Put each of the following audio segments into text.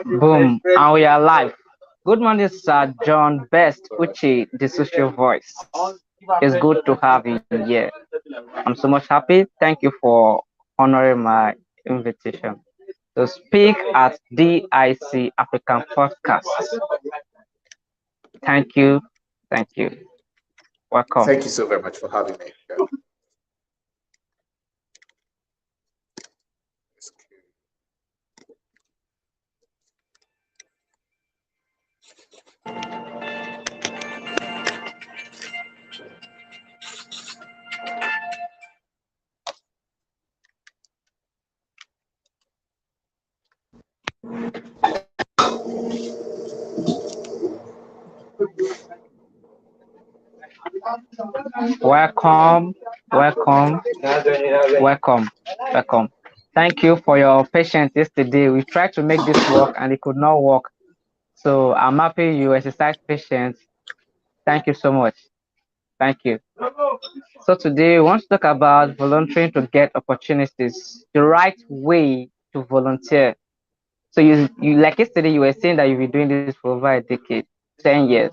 Boom, and we are live. Good morning, Sir John Best Uche, the social voice. It's good to have you here. I'm so much happy. Thank you for honoring my invitation to speak at DIC African Podcast. Thank you. Thank you. Welcome. Thank you so very much for having me. Yeah. Welcome. Welcome. Welcome. Welcome. Thank you for your patience yesterday. We tried to make this work and it could not work. So I'm happy you exercise patience. Thank you so much. Thank you. So today we want to talk about volunteering to get opportunities, the right way to volunteer. So you like yesterday you were saying that you've been doing this for over a decade, 10 years.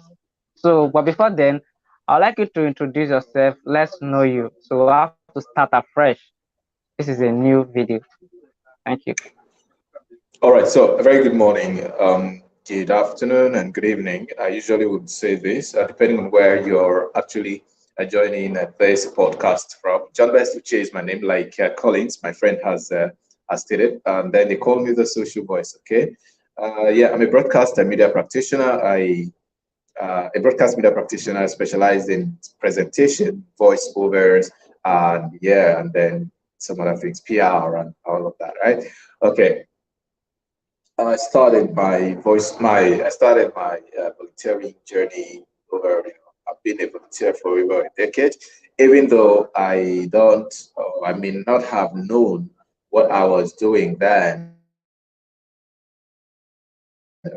So but before then, I'd like you to introduce yourself. Let's know you. So we have to start afresh. This is a new video. Thank you. All right. So, a very good morning, good afternoon, and good evening. I usually would say this, depending on where you're actually joining this podcast from. John Best Uche is my name, like Collins, my friend has stated, and then they call me the social voice. Okay. Yeah, I'm a broadcast and media practitioner. A broadcast media practitioner specialized in presentation, voiceovers, and yeah, and then some other things, PR and all of that, right? Okay. I started my volunteering journey over, I've been a volunteer for over a decade, even though I don't, or I may not have known what I was doing then,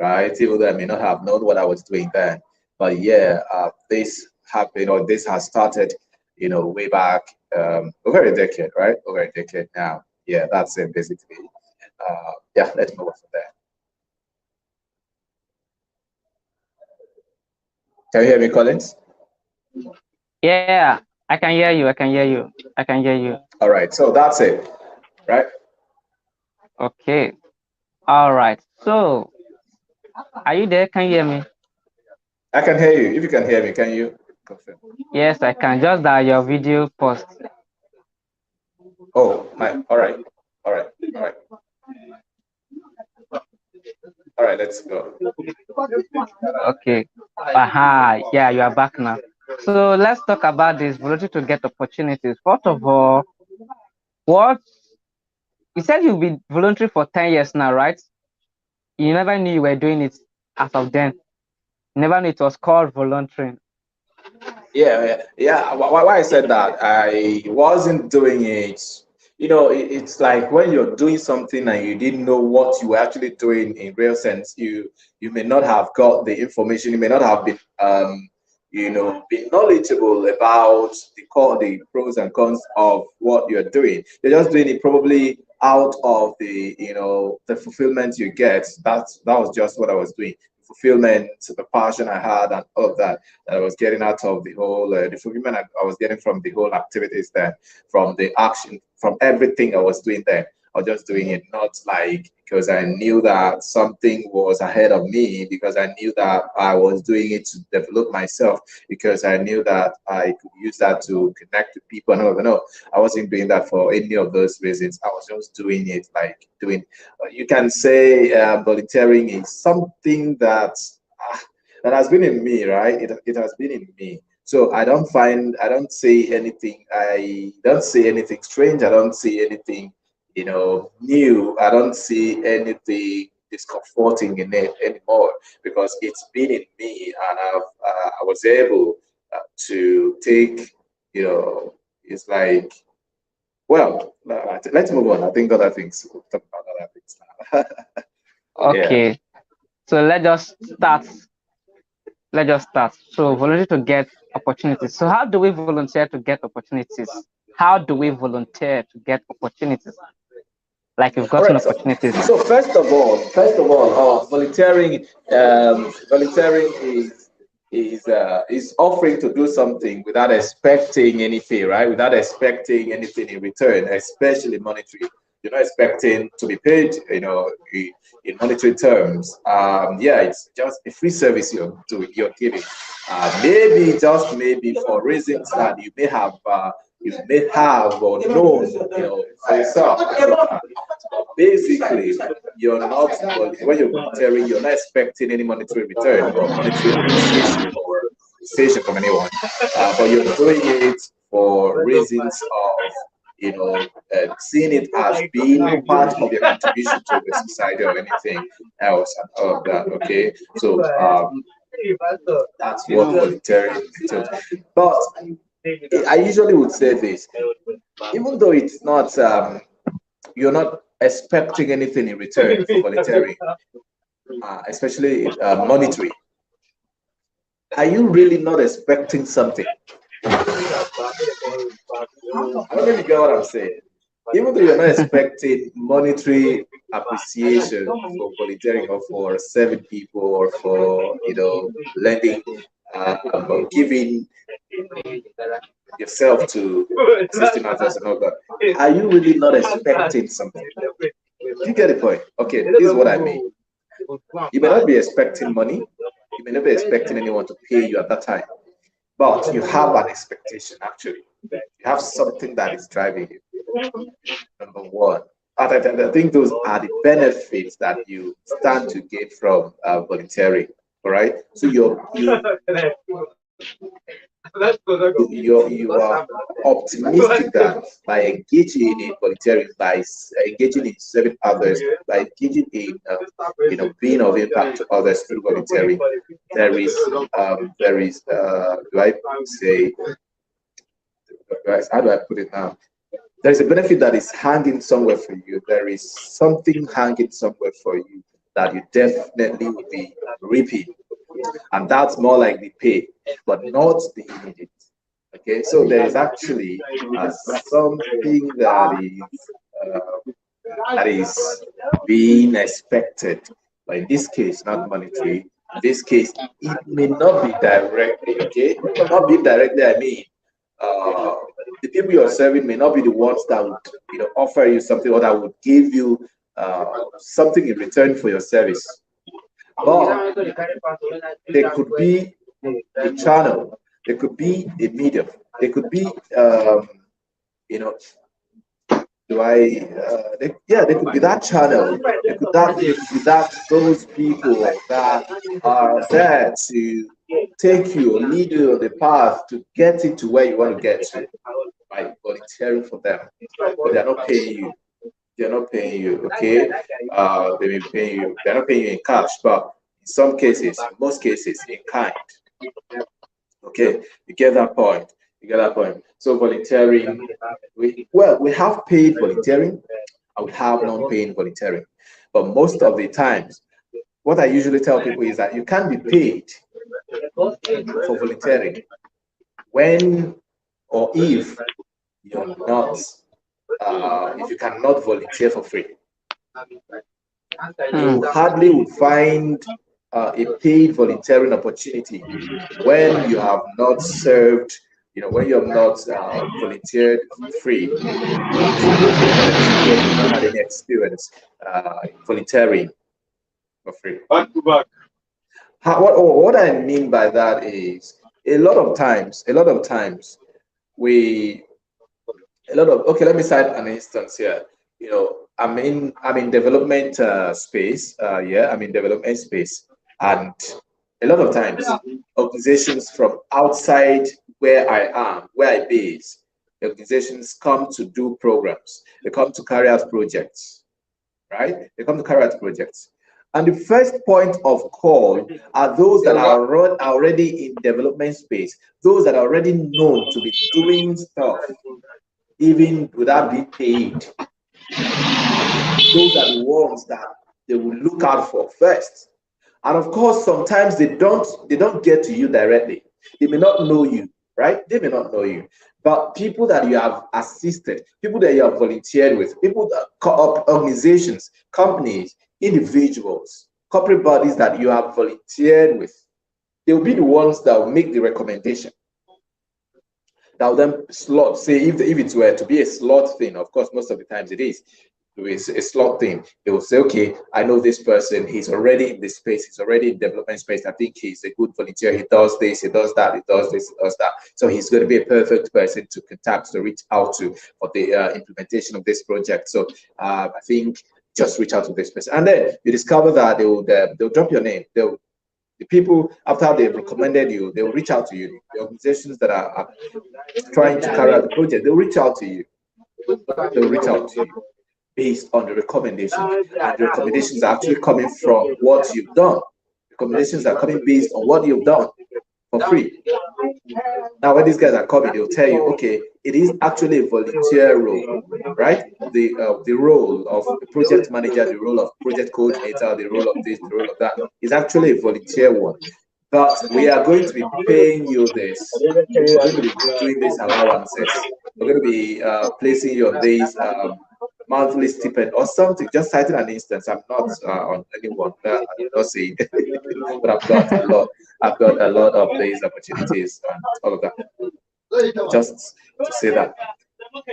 right? Even though I may not have known what I was doing then. But yeah, this happened, or this has started, way back, over a decade, right? Over a decade now. Yeah, that's it basically. Yeah, let's move on from there. Can you hear me, Collins? Yeah, I can hear you. I can hear you. I can hear you. All right, so that's it, right? Okay. All right. So are you there? Can you hear me? I can hear you. If you can hear me, can you confirm? Yes, I can. Just that your video post. Oh, my. All right, all right, all right, all right. Let's go. Okay. Aha. Yeah, you are back now. So let's talk about this voluntary to get opportunities. First of all, what you said you've been voluntary for 10 years now, right? You never knew you were doing it as of then. You never knew it was called volunteering. Yeah, yeah, yeah. Why I said that? I wasn't doing it. It's like when you're doing something and you didn't know what you were actually doing in real sense. You may not have got the information. You may not have been been knowledgeable about the pros and cons of what you're doing. You're just doing it probably out of the fulfillment you get. That was just what I was doing. Fulfillment, the passion I had, and all of that I was getting out of the whole the fulfillment I was getting from the whole activities there, from the action, from everything I was doing there. I was just doing it not like because I knew that something was ahead of me, because I knew that I was doing it to develop myself, because I knew that I could use that to connect with people. No, I wasn't doing that for any of those reasons. I was just doing it like doing. You can say volunteering is something that has been in me, right? It has been in me. So I don't say anything, I don't say anything strange, I don't see anything, new, I don't see anything discomforting in it anymore, because it's been in me, and I was able to take, it's like, well, let's move on. I think other things, we'll talk about other things now. Yeah. Okay. So let's just start. So volunteer to get opportunities. So how do we volunteer to get opportunities? How do we volunteer to get opportunities? like you've All gotten right. So, opportunities. so volunteering, volunteering is offering to do something without expecting anything, right? Without expecting anything in return, especially monetary. You're not expecting to be paid, in monetary terms. Yeah, it's just a free service you're giving. Maybe just maybe for reasons that you may have or known, for yourself. Basically, you're not when you're volunteering, you're not expecting any monetary return or monetary appreciation from anyone, but you're doing it for reasons of seeing it as being part of your contribution to the society or anything else and all of that. Okay, so that's what volunteering entails. But I usually would say this, even though it's not, you're not expecting anything in return for volunteering, especially monetary. Are you really not expecting something? I don't know if you get what I'm saying. Even though you're not expecting monetary appreciation for volunteering or for serving people or for lending or giving yourself to assisting others and all that, are you really not expecting something? Do you get the point? Okay, this is what I mean. You may not be expecting money, you may not be expecting anyone to pay you at that time, but you have an expectation actually. You have something that is driving you. Number one. I think those are the benefits that you stand to get from volunteering. All right. So you are optimistic that by engaging in volunteering, by engaging in serving others, by engaging in being of impact to others through volunteering, do I say, how do I put it now? There is a benefit that is hanging somewhere for you. There is something hanging somewhere for you that you definitely will be reaping, and that's more like the pay, but not the immediate. Okay, so there is actually something that is being expected, but in this case, not monetary. In this case, it may not be directly. Okay, not be directly. I mean, uh, the people you're serving may not be the ones that would offer you something or that would give you something in return for your service, but there could be a channel, there could be a medium, there could be you know there could be that channel, there could be that those people that are there to take you or lead you on the path to get into where you want to get to by volunteering for them, but they're not paying you. They're not paying you, okay? They may pay you. They're not paying you in cash, but in some cases, in most cases, in kind. Okay, you get that point. You get that point. So volunteering, we have paid volunteering and we have non-paying volunteering. But most of the times, what I usually tell people is that you can't be paid for volunteering when or you're not if you cannot volunteer for free. You hardly would find a paid volunteering opportunity when you have not served, when you have not volunteered free, when you've not had any experience volunteering for free. What I mean by that is a lot of times we okay, let me cite an instance here. I'm in development space. Yeah, I'm in development space, and a lot of times organizations from outside where I base, organizations come to do programs. They come to carry out projects, right? They come to carry out projects. And the first point of call are those that are already in development space, those that are already known to be doing stuff even without being paid. Those are the ones that they will look out for first. And of course, sometimes they don't get to you directly. They may not know you. right? They may not know you, but people that you have assisted, people that you have volunteered with, people that organizations, companies, individuals, corporate bodies that you have volunteered with, they will be the ones that will make the recommendation. That will then slot. Say if it were to be a slot thing, of course, most of the times it is. It's a slot thing. They will say, okay, I know this person. He's already in this space. He's already in development space. I think he's a good volunteer. He does this. He does that. He does this. He does that. So he's going to be a perfect person to contact, to reach out to for the implementation of this project. So I think just reach out to this person, and then you discover that they'll drop your name. The people, after they've recommended you, they'll reach out to you. The organizations that are trying to carry out the project, they'll reach out to you. They'll reach out to you based on the recommendation. And the recommendations are actually coming from what you've done. Recommendations are coming based on what you've done for free. Now, when these guys are coming, they'll tell you, okay, it is actually a volunteer role, right? The role of the project manager, the role of project coordinator, the role of this, the role of that is actually a volunteer one. But we are going to be paying you this. We're going to be doing these allowances. We're going to be placing you on these monthly stipend or something. Just citing an instance. I'm not on anyone. I'm not saying, but I've got a lot. I've got a lot of these opportunities and all of that. Just to say that.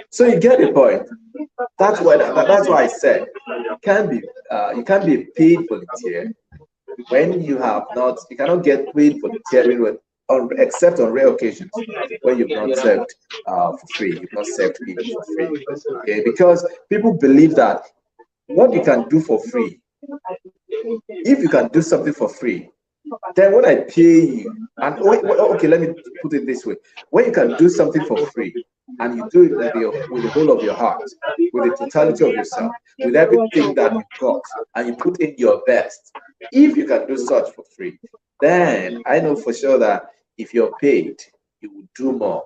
So you get the point. That's why I said you can't be a paid volunteer when you have not, you cannot get paid volunteering with, except on rare occasions when you've not served for free. You've not served people for free. Okay, because people believe that what you can do for free, if you can do something for free, then when I pay you, and okay, let me put it this way: when you can do something for free and you do it with the whole of your heart, with the totality of yourself, with everything that you've got, and you put in your best, if you can do such for free, then I know for sure that if you're paid, you will do more.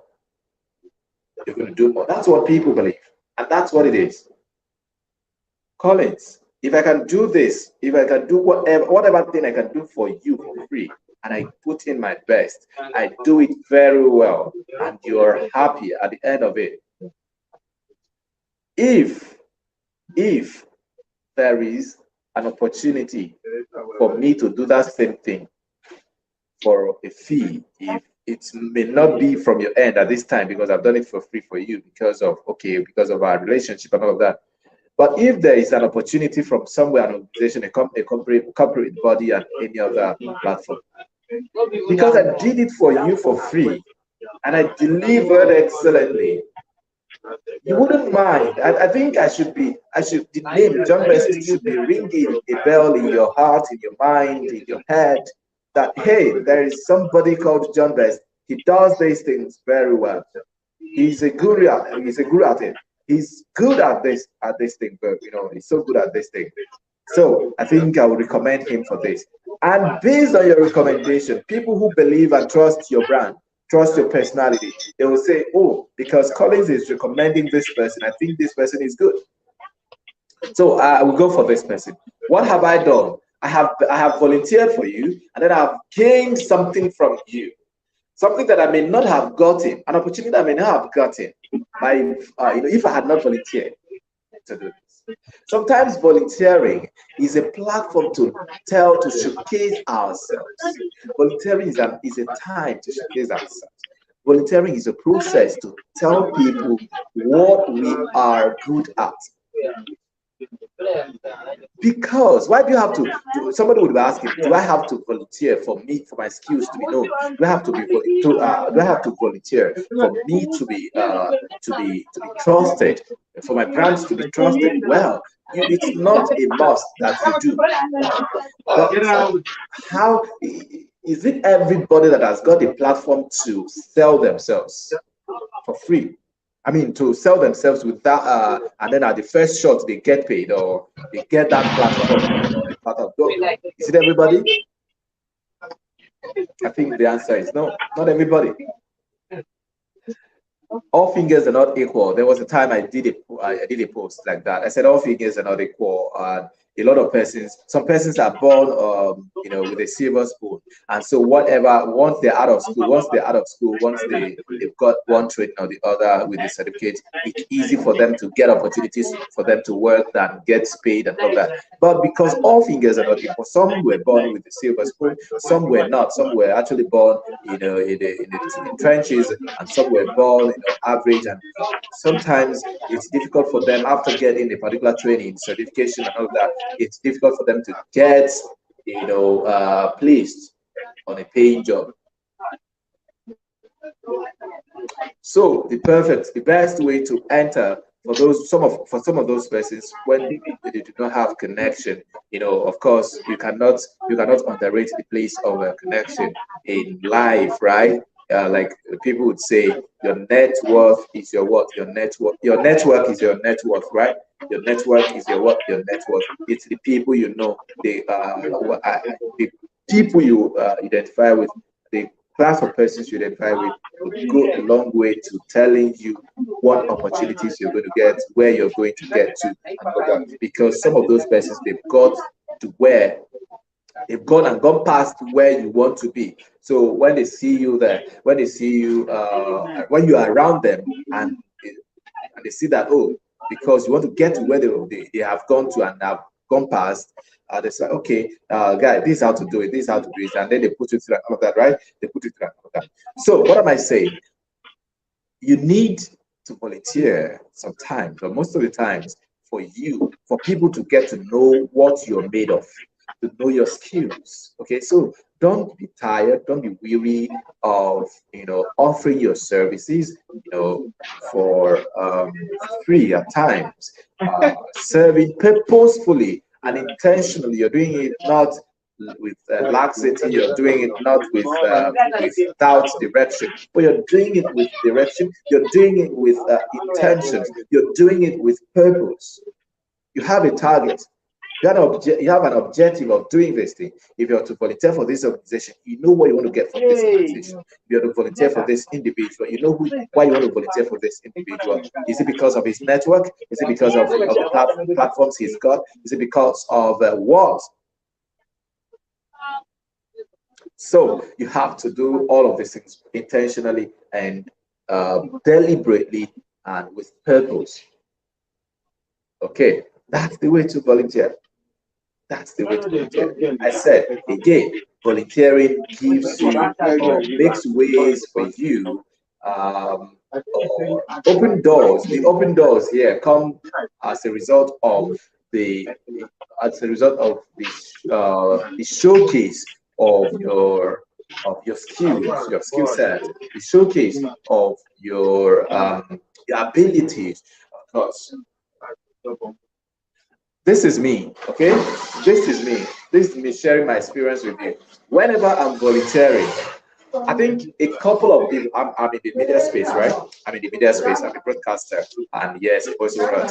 You're going to do more. That's what people believe, and that's what it is. Collins, if I can do this, if I can do whatever thing I can do for you for free, and I put in my best, I do it very well, and you're happy at the end of it. If there is an opportunity for me to do that same thing for a fee, if it may not be from your end at this time because I've done it for free for you because of our relationship and all of that. But if there is an opportunity from somewhere, an organization, a corporate body, and any other platform, because I did it for you for free and I delivered excellently, you wouldn't mind. I think the name John Best should be ringing a bell in your heart, in your mind, in your head, that, hey, there is somebody called John Best. He does these things very well. He's a guru at it. He's good at this thing, but he's so good at this thing. So I think I would recommend him for this. And based on your recommendation, people who believe and trust your brand, trust your personality, they will say, oh, because Collins is recommending this person, I think this person is good. So I will go for this person. What have I done? I have volunteered for you, and then I've gained something from you. Something that I may not have gotten, an opportunity that I may not have gotten if I had not volunteered to do this. Sometimes volunteering is a platform to showcase ourselves. Volunteering is a time to showcase ourselves. Volunteering is a process to tell people what we are good at. Because why do you have to? Somebody would be asking, do I have to volunteer for my skills to be known? Do I have to volunteer for me to be trusted, for my brands to be trusted? Well, it's not a must that you do. But how is it everybody that has got a platform to sell themselves for free? I mean, to sell themselves with that, and then at the first shot they get paid or they get that platform. Is it everybody? I think the answer is no, not everybody. All fingers are not equal. There was a time I did a post like that. I said all fingers are not equal, and a lot of persons, some persons are born, with a silver spoon, and so whatever, once they've got one trade or the other with the certificate, it's easy for them to get opportunities, for them to work and get paid and all that. But because all fingers are not equal, some were born with a silver spoon, some were not. Some were actually born, in trenches, and some were born, average. And sometimes it's difficult for them after getting a particular training, certification, and all of that. It's difficult for them to get, placed on a paying job. So the best way to enter for some of those persons when they do not have connection, of course, you cannot underrate the place of a connection in life, right? Like people would say, your net worth is your what? Your network is your net worth, right? Your network is your what? Your net worth. It's the people you know, the people you identify with, the class of persons you identify with would go a long way to telling you what opportunities you're going to get, where you're going to get to, and all that. Because some of those persons, to where they've gone past where you want to be. So when they see you there, when they see you, when you are around them, and they see that, oh, because you want to get to where they have gone to and have gone past, they say, okay, guy, this is how to do it, this is how to do it, and then they put you through all of that, right? They put you through all of that. So what am I saying? You need to volunteer sometimes, or most of the times, for people to get to know what you're made of, to know your skills. Okay, so don't be tired, don't be weary of offering your services, for free at times, serving purposefully and intentionally. You're doing it not with laxity, you're doing it not without direction, but you're doing it with direction, you're doing it with intentions, you're doing it with purpose. You have a target. You have an objective of doing this thing. If you're to volunteer for this organization, you know what you want to get from this organization. If you're to volunteer for this individual, you know why you want to volunteer for this individual. Is it because of his network? Is it because of the platforms he's got? Is it because of what? So you have to do all of these things intentionally and deliberately and with purpose. Okay, that's the way to volunteer. That's the way to volunteer. I said again, volunteering gives you or makes ways for you, or open doors. The open doors here come as a result of the the showcase of your skills, your skill set, the showcase of your abilities, of course. This is me, okay? This is me. This is me sharing my experience with you. Whenever I'm volunteering, I think a couple of people, I'm in the media space, right? I'm in the media space, I'm a broadcaster, and yes, a voice over a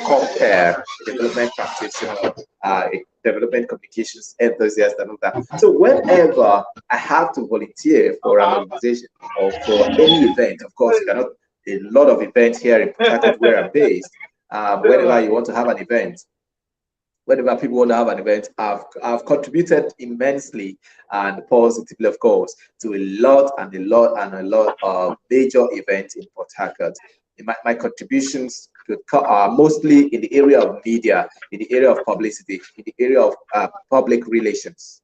compare, a development practitioner, a development communications enthusiast, and all that. So whenever I have to volunteer for an organization or for any event, of course, you cannot, a lot of events here in Port Harcourt where I'm based. Whenever you want to have an event, whenever people want to have an event, I've contributed immensely and positively, of course, to a lot of major events in Port Harcourt. My contributions are mostly in the area of media, in the area of publicity, in the area of public relations.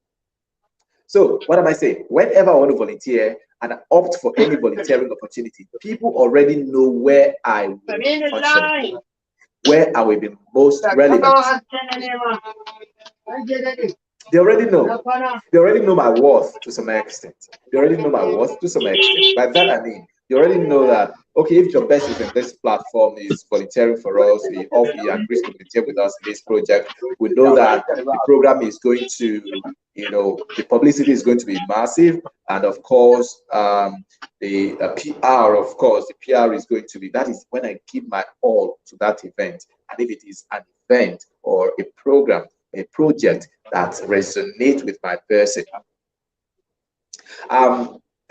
So what am I saying? Whenever I want to volunteer and I opt for any volunteering opportunity, people already know where I will function, where I will be most relevant. They already know. They already know my worth to some extent. They already know my worth to some extent. By that I mean, you already know that, okay, if your best is in this platform is volunteering for us, he agrees to volunteer with us in this project, we know that the program is going to, the publicity is going to be massive. And of course, the PR, of course, the PR is going to be, that is when I give my all to that event. And if it is an event or a program, a project that resonates with my person.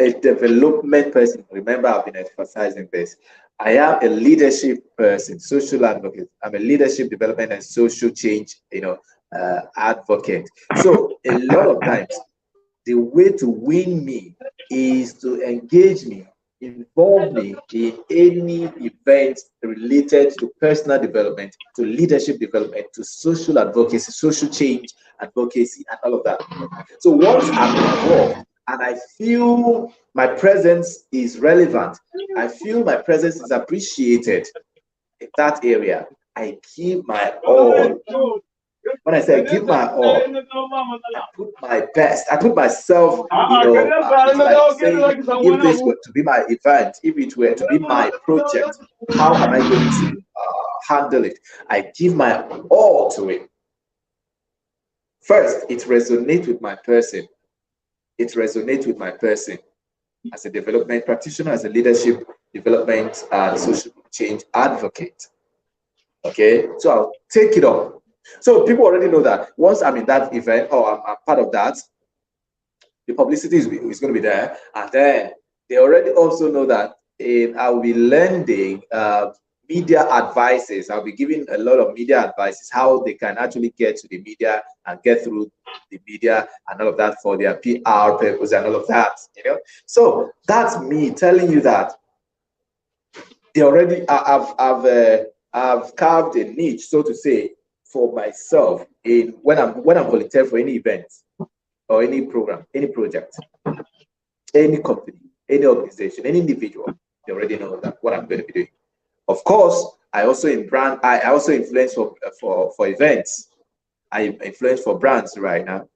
A development person, remember I've been emphasizing this. I am a leadership person, social advocate. I'm a leadership development and social change, advocate. So a lot of times, the way to win me is to engage me, involve me in any event related to personal development, to leadership development, to social advocacy, social change advocacy, and all of that. So once I'm involved and I feel my presence is relevant, I feel my presence is appreciated in that area, I give my all. When I say I give my all, I put my best. I put myself, it's like saying, if this were to be my event, if it were to be my project, how am I going to handle it? I give my all to it. First, it resonates with my person. It resonates with my person as a development practitioner, as a leadership development and social change advocate. Okay, so I'll take it up. So people already know that once I'm in that event or I'm part of that, the publicity is going to be there. And then they already also know that I'll be lending media advices. I'll be giving a lot of media advices, how they can actually get to the media and get through the media and all of that for their PR purpose and all of that, So that's me telling you that they already, I've carved a niche, so to say, for myself in when I'm volunteering for any event or any program, any project, any company, any organization, any individual. They already know that what I'm going to be doing. Of course, I also influence for events. I influence for brands right now.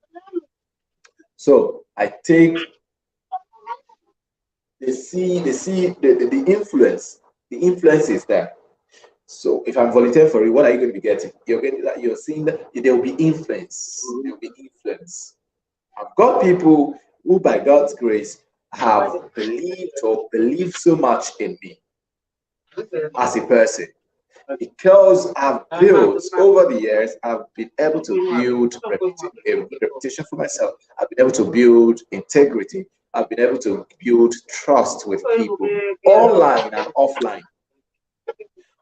So I take the influence. The influence is there. So if I'm volunteering for you, what are you going to be getting? You're seeing that there will be influence. There will be influence. I've got people who, by God's grace, have believed so much in me as a person. Because I've built over the years, I've been able to build a reputation for myself. I've been able to build integrity. I've been able to build trust with people, online and offline.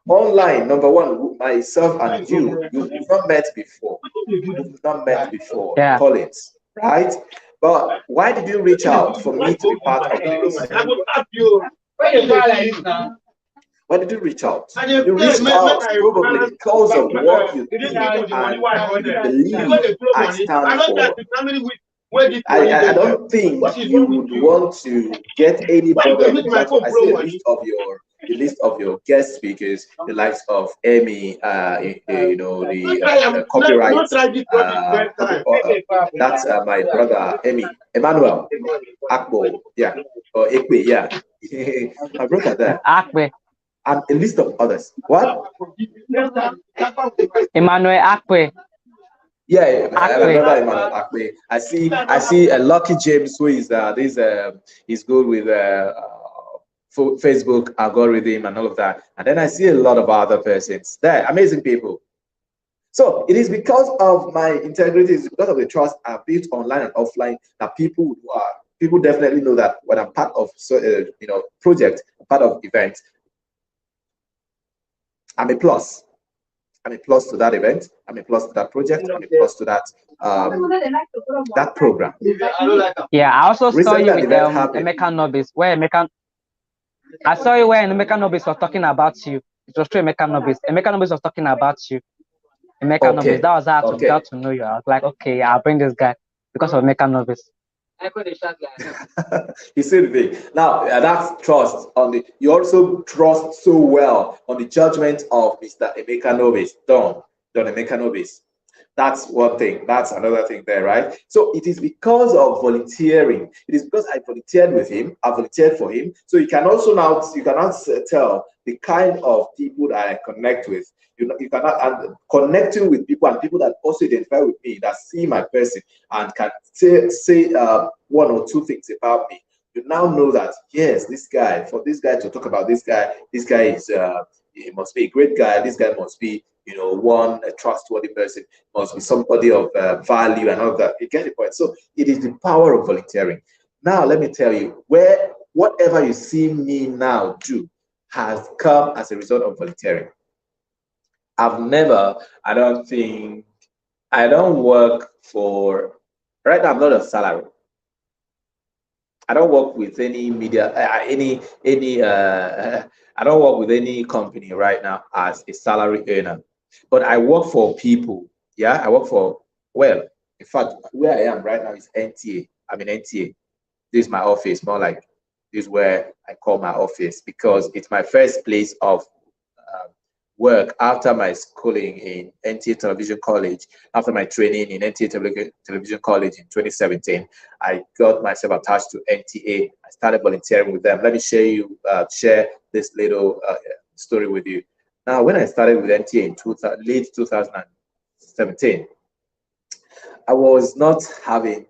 Online, number one, myself and you've not met before. You've not met before, Yeah. Collins, right? But why did you reach out for me to be part of this? Why did you reach out? You reached out probably because of what you think and you believe I stand for. I don't think you would want to get anybody on the platform. I see the list of your guest speakers, the likes of Emmy, the copyright. That's my brother Emmy, Emmanuel Akbo, yeah, or Ekwe, yeah, my brother there. Akwe. And a list of others. What? Emmanuel Akwe. Yeah, my brother Emmanuel Akwe. I see a Lucky James who is he's good with Facebook algorithm and all of that. And then I see a lot of other persons there, amazing people. So it is because of my integrity, it's because of the trust I've built online and offline that people definitely know that when I'm part of project, part of events, I'm a plus. I'm a plus to that event. I'm a plus to that project. I'm a plus to that that program. Yeah, I also saw you with Emeka Nobis, where I saw you where Emeka Nobis was talking about you. It was true, Emeka Nobis. Emeka Nobis was talking about you. Emeka Nobis. That was how I got to know you. I was like, okay, I'll bring this guy because of Emeka Nobis. You see the thing now, that's trust you also trust so well on the judgment of Mr. Emeka Nobis, Don Emeka Nobis. That's one thing. That's another thing there, right? So it is because of volunteering. It is because I volunteered with him. I volunteered for him. So you can also now tell the kind of people that I connect with. You cannot connecting with people and people that also identify with me, that see my person and can say one or two things about me. You now know that yes, for this guy to talk about this guy is he must be a great guy. This guy must be a trustworthy person, must be somebody of value and all of that. You get the point. So it is the power of volunteering. Now let me tell you, whatever you see me now do has come as a result of volunteering. I've never, I don't think, I don't work for, right now I'm not on salary. I don't work with any media, I don't work with any company right now as a salary earner. But I work for people. Yeah, I work for, well, in fact, where I am right now is NTA. I'm in NTA. This is my office, more like this is where I call my office because it's my first place of uh, work after my schooling in NTA Television College, after my training in NTA Television College in 2017. I got myself attached to NTA. I started volunteering with them. Let me share this little story with you. Now, when I started with NTA in late 2017, I was not having,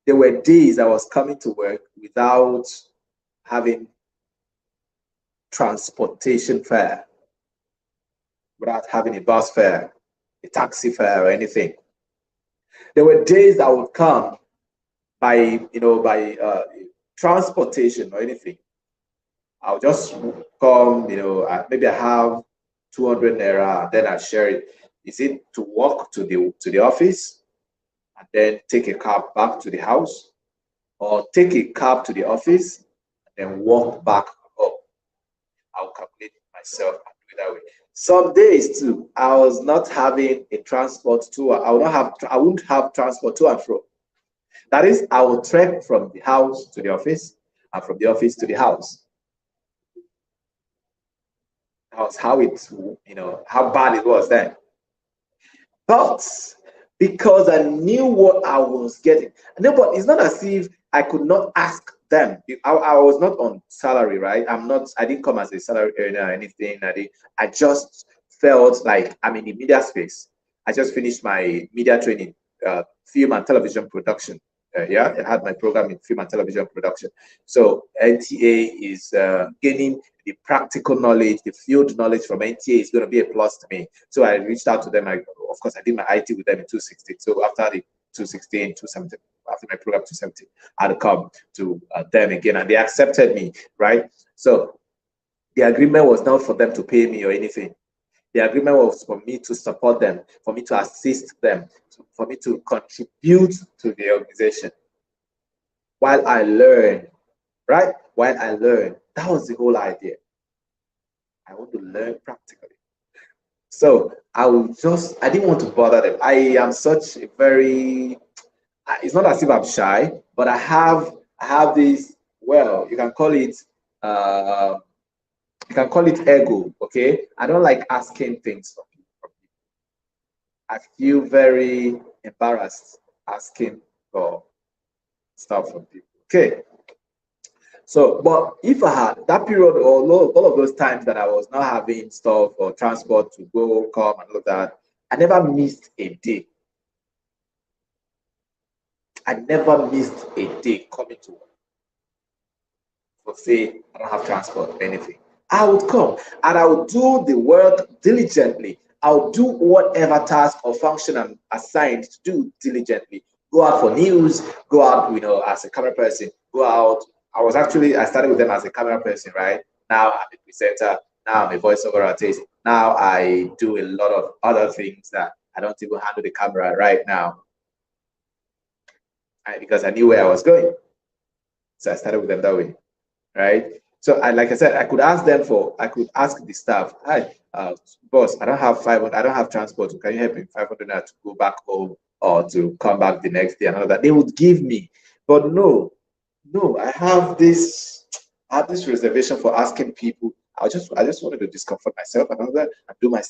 there were days I was coming to work without having transportation fare, without having a bus fare, a taxi fare, or anything. There were days I would come by, by transportation or anything. I'll just come, maybe I have 200 naira, then I share it. Is it to walk to the office and then take a cab back to the house, or take a cab to the office and then walk back up? I'll calculate myself and do it that way. Some days too, I was not having a transport to. I wouldn't have transport to and fro. That is, I will trek from the house to the office and from the office to the house. That was how it, how bad it was then. But because I knew what I was getting, no, but it's not as if I could not ask them. I was not on salary, right? I didn't come as a salary earner or anything. I just felt like I'm in the media space. I just finished my media training, film and television production. Yeah, I had my program in film and television production. So NTA is gaining the practical knowledge, the field knowledge from NTA is going to be a plus to me. So I reached out to them. Of course, I did my IT with them in 2016. So after the 2016, 2017, after my program 2017, I had to come to them again, and they accepted me, right? So the agreement was not for them to pay me or anything. The agreement was for me to support them, for me to assist them, for me to contribute to the organization while I learn, right? While I learn. That was the whole idea. I want to learn practically. So I didn't want to bother them. I am such a very, it's not as if I'm shy, but I have this, well, uh, you can call it ego, okay? I don't like asking things from people. I feel very embarrassed asking for stuff from people. Okay. So, but if I had that period, or all of those times that I was not having stuff or transport to go, come, and all of that, I never missed a day. I never missed a day coming to work. For say, I don't have transport or anything. I would come and I would do the work diligently. I would do whatever task or function I'm assigned to do diligently. Go out for news, go out, as a camera person, go out. I started with them as a camera person, right? Now I'm a presenter, now I'm a voiceover artist. Now I do a lot of other things that I don't even handle the camera right now, because I knew where I was going. So I started with them that way, right? So like I said, I could ask the staff, hi, boss, I don't have 500, I don't have transport. Can you help me 500 naira to go back home or to come back the next day and all that? They would give me, but no, I have this reservation for asking people. I just wanted to discomfort myself and all that and do my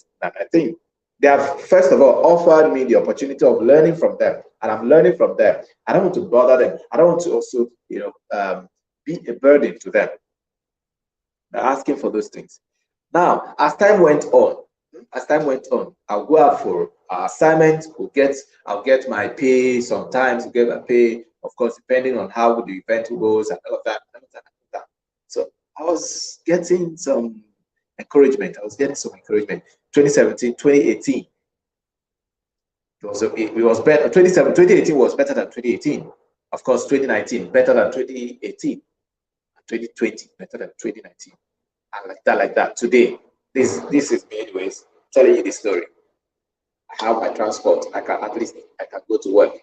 thing. They have first of all offered me the opportunity of learning from them, and I'm learning from them. I don't want to bother them. I don't want to also, be a burden to them. They're asking for those things. Now, as time went on, I'll go out for assignments. I'll get my pay. Sometimes I'll get my pay, of course, depending on how the event goes and all of that. So I was getting some encouragement. 2017, 2018. It was better. 2018 was better than 2018. Of course, 2019 better than 2018. 2020 better than 2019. and like that. Today, this is me anyways, telling you this story. I have my transport. I can at least I can go to work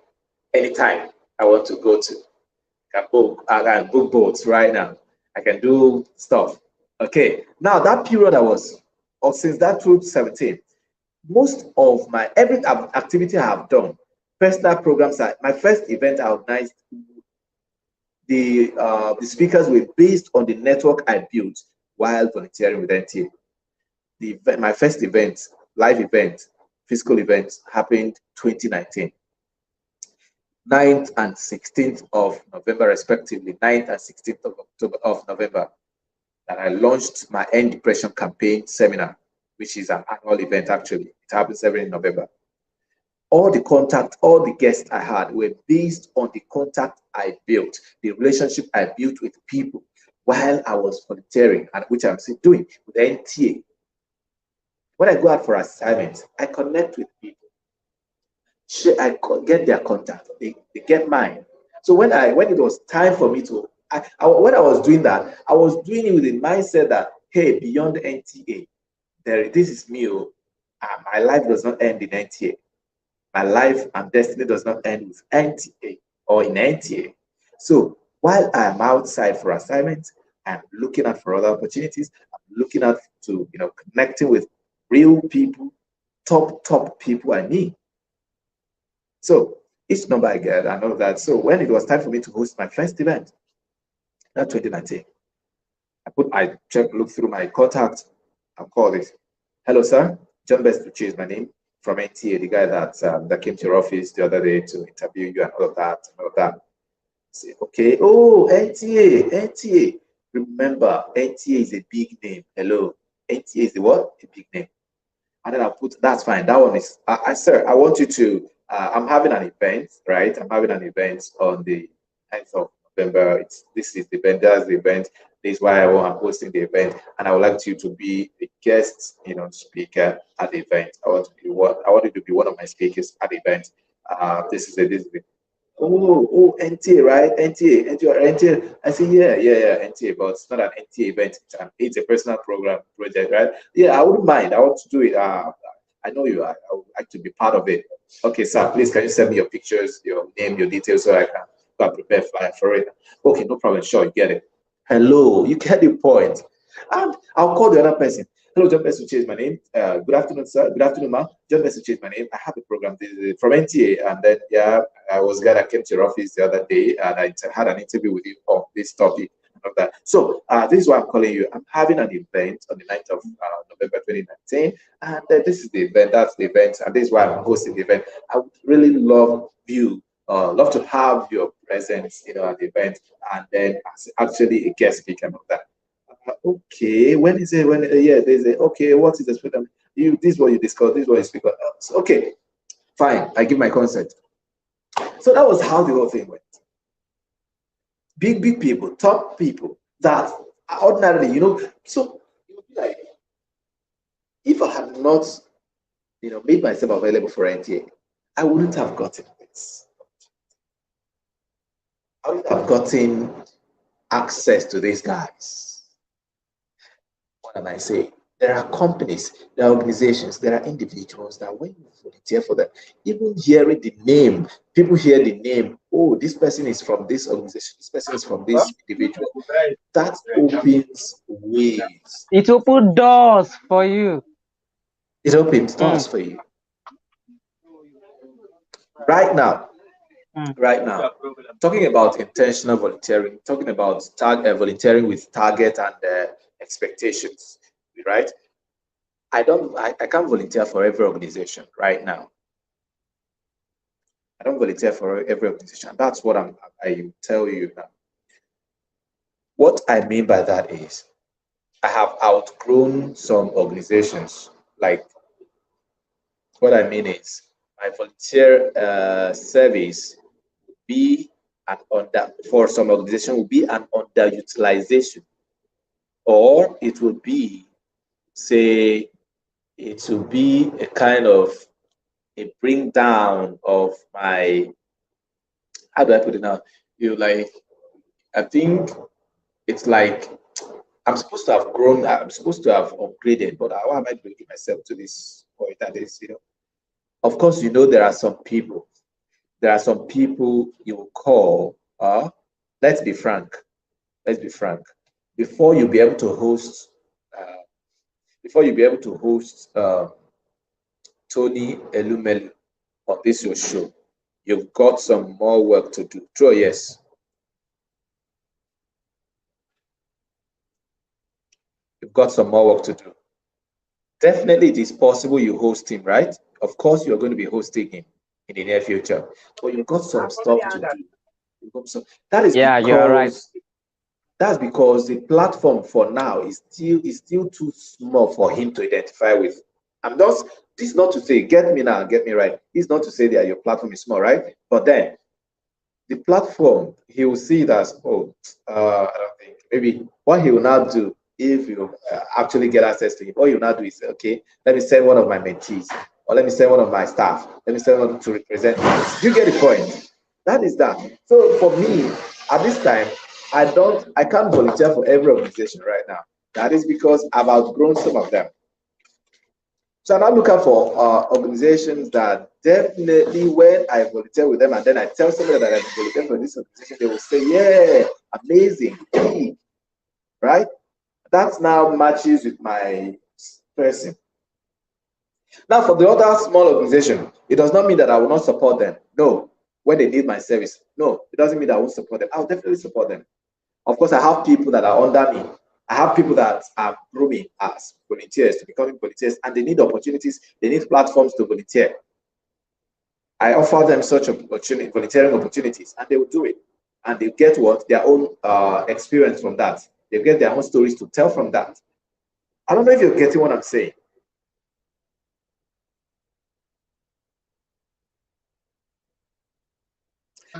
anytime I want to go to. I can book boats right now. I can do stuff. Okay. Now that period I was, or since that 2017, most of my every activity I have done, personal programs. My first event I organized, the speakers were based on the network I built while volunteering with NTA. My first event, live event, physical event, happened 2019. 9th and 16th of November, respectively, 9th and 16th of October of November, that I launched my End Depression Campaign Seminar, which is an annual event actually. It happens every November. All the guests I had were based on the contact I built, the relationship I built with people while I was volunteering, and which I'm still doing with the NTA. When I go out for assignments, I connect with people. I get their contact. They get mine. So when it was time for me to, when I was doing that, I was doing it with the mindset that, hey, beyond the NTA, this is me. My life does not end in NTA. My life and destiny does not end with NTA or in NTA. So while I'm outside for assignments, I'm looking out for other opportunities. I'm looking out to connecting with real people, top people I need. So each number I get, I know that. So when it was time for me to host my first event, that 2019, look through my contacts, and call this. Hello, sir. John Best Uche is my name, from NTA, the guy that came to your office the other day to interview you and all of that, and all of that. Say, okay. Oh, NTA. Remember, NTA is a big name. Hello. NTA is the what? A big name. And then I'll put, that's fine. That one is, sir, I want you to, I'm having an event, right? I'm having an event on the 9th of November. This is the event, that's the event. This is why I'm hosting the event. And I would like you to be a guest, speaker at the event. I want you to be one of my speakers at the event. This is it. Oh, NTA, right? NTA. I say, yeah, NTA, but it's not an NTA event. It's a personal program project, right? Yeah, I wouldn't mind. I want to do it. I know you are. I would like to be part of it. Okay, sir, please, can you send me your pictures, your name, your details, so I can go and prepare for it? Okay, no problem. Sure, you get it. Hello, you get the point. And I'll call the other person. Hello, John Besuche is my name. Good afternoon, sir. Good afternoon, ma'am. John Besuche is my name. I have a program from NTA, and then I was glad I came to your office the other day, and I had an interview with you on this topic of that. So this is why I'm calling you. I'm having an event on the 9th of November 2019, and this is the event. That's the event, and this is why I'm hosting the event. I would really love to have your presence, at the event, and then as actually a guest speaker of that. Okay, when is it? Yeah, there's a okay. What is the speaker? This is what you discuss. This is what you speak on. So, okay, fine. I give my consent. So that was how the whole thing went. Big people, top people that ordinarily, So it would be like, if I had not, made myself available for NTA, I wouldn't have gotten this. I wouldn't have gotten access to these guys. What am I saying? There are companies, there are organizations, there are individuals that when you volunteer for them, even hearing the name, people hear the name, oh, this person is from this organization, this person is from this individual. That opens ways. It opens doors for you. It opens doors for you. Right now, talking about intentional volunteering, talking about volunteering with target and expectations, right? I can't volunteer for every organization right now. I don't volunteer for every organization. That's what I tell you now. What I mean by that is I have outgrown some organizations. Like, what I mean is my volunteer service will be for some organization will be an underutilization, or it will be, say, it will be a kind of a bring down of my, how do I put it now? I think it's like I'm supposed to have grown, I'm supposed to have upgraded, but why am I bringing myself to this point? That is, of course, there are some people. There are some people you will call, let's be frank, let's be frank. Before you be able to host, uh, before you be able to host Tony Elumelu on this your show, you've got some more work to do. True, yes. You've got some more work to do. Definitely, it is possible you host him, right? Of course, you're going to be hosting him in the near future, but you've got some stuff to do. You've got some, that is Yeah, you are right. because that's because the platform for now is still too small for him to identify with. I'm just This is not to say, get me now, get me right. This is not to say that your platform is small, right? But then the platform, he will see it as, oh, I don't think, maybe what he will now do if you actually get access to him, what you will now do is, okay, let me send one of my mentees, or let me send one of my staff, let me send one to represent me. You get the point? That is that. So for me, at this time, I can't volunteer for every organization right now. That is because I've outgrown some of them. So I'm not looking for organizations that definitely, when I volunteer with them and then I tell somebody that I'm volunteering for this organization, they will say, yeah, amazing, big, right? That now matches with my person. Now, for the other small organization, it does not mean that I will not support them. No, when they need my service. No, it doesn't mean that I won't support them. I'll definitely support them. Of course, I have people that are under me. I have people that are grooming as volunteers to becoming volunteers, and they need opportunities, they need platforms to volunteer. I offer them such opportunity, volunteering opportunities, and they will do it. And they get what? Their own experience from that. They get their own stories to tell from that. I don't know if you're getting what I'm saying.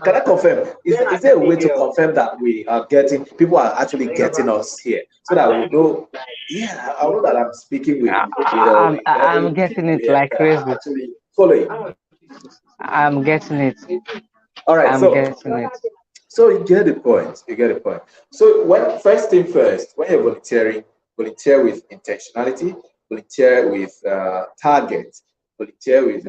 Can I confirm? Is there a way to confirm that we are getting, people are actually getting us here so that we know? Yeah, I know that I'm speaking with, I'm very getting people it here like that are crazy. actually following. I'm getting it. All right, I'm getting it. so you get the point. You get the point. So when first thing first, when you're volunteering, volunteer with intentionality, volunteer with target, volunteer with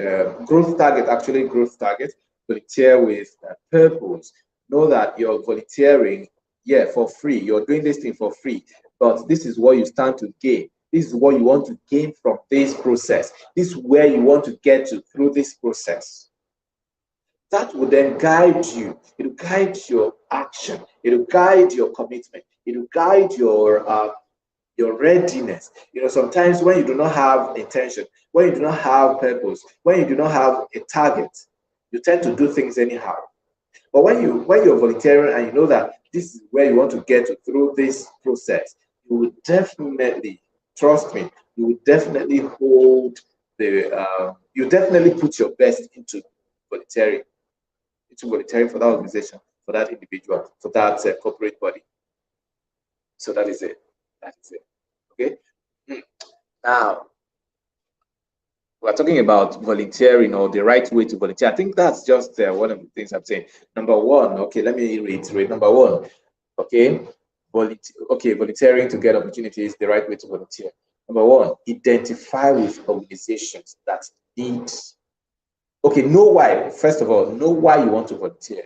growth target. Actually, growth target. Volunteer with purpose. Know that you're volunteering, yeah, for free. You're doing this thing for free, but this is what you stand to gain. This is what you want to gain from this process. This is where you want to get to through this process. That will then guide you. It will guide your action. It will guide your commitment. It will guide your readiness. Sometimes when you do not have intention, when you do not have purpose, when you do not have a target, you tend to do things anyhow. But when you're volunteering and you know that this is where you want to get to through this process, you will definitely, trust me, you will definitely you definitely put your best volunteering into volunteering for that organization, for that individual, for that corporate body. So that is it. That is it. Okay. Now we're talking about volunteering or the right way to volunteer. I think that's just one of the things I'm saying. Number one, okay, let me reiterate. Number one, okay, volunteering to get opportunities, the right way to volunteer. Number one, identify with organizations that need. Okay, know why. First of all, know why you want to volunteer.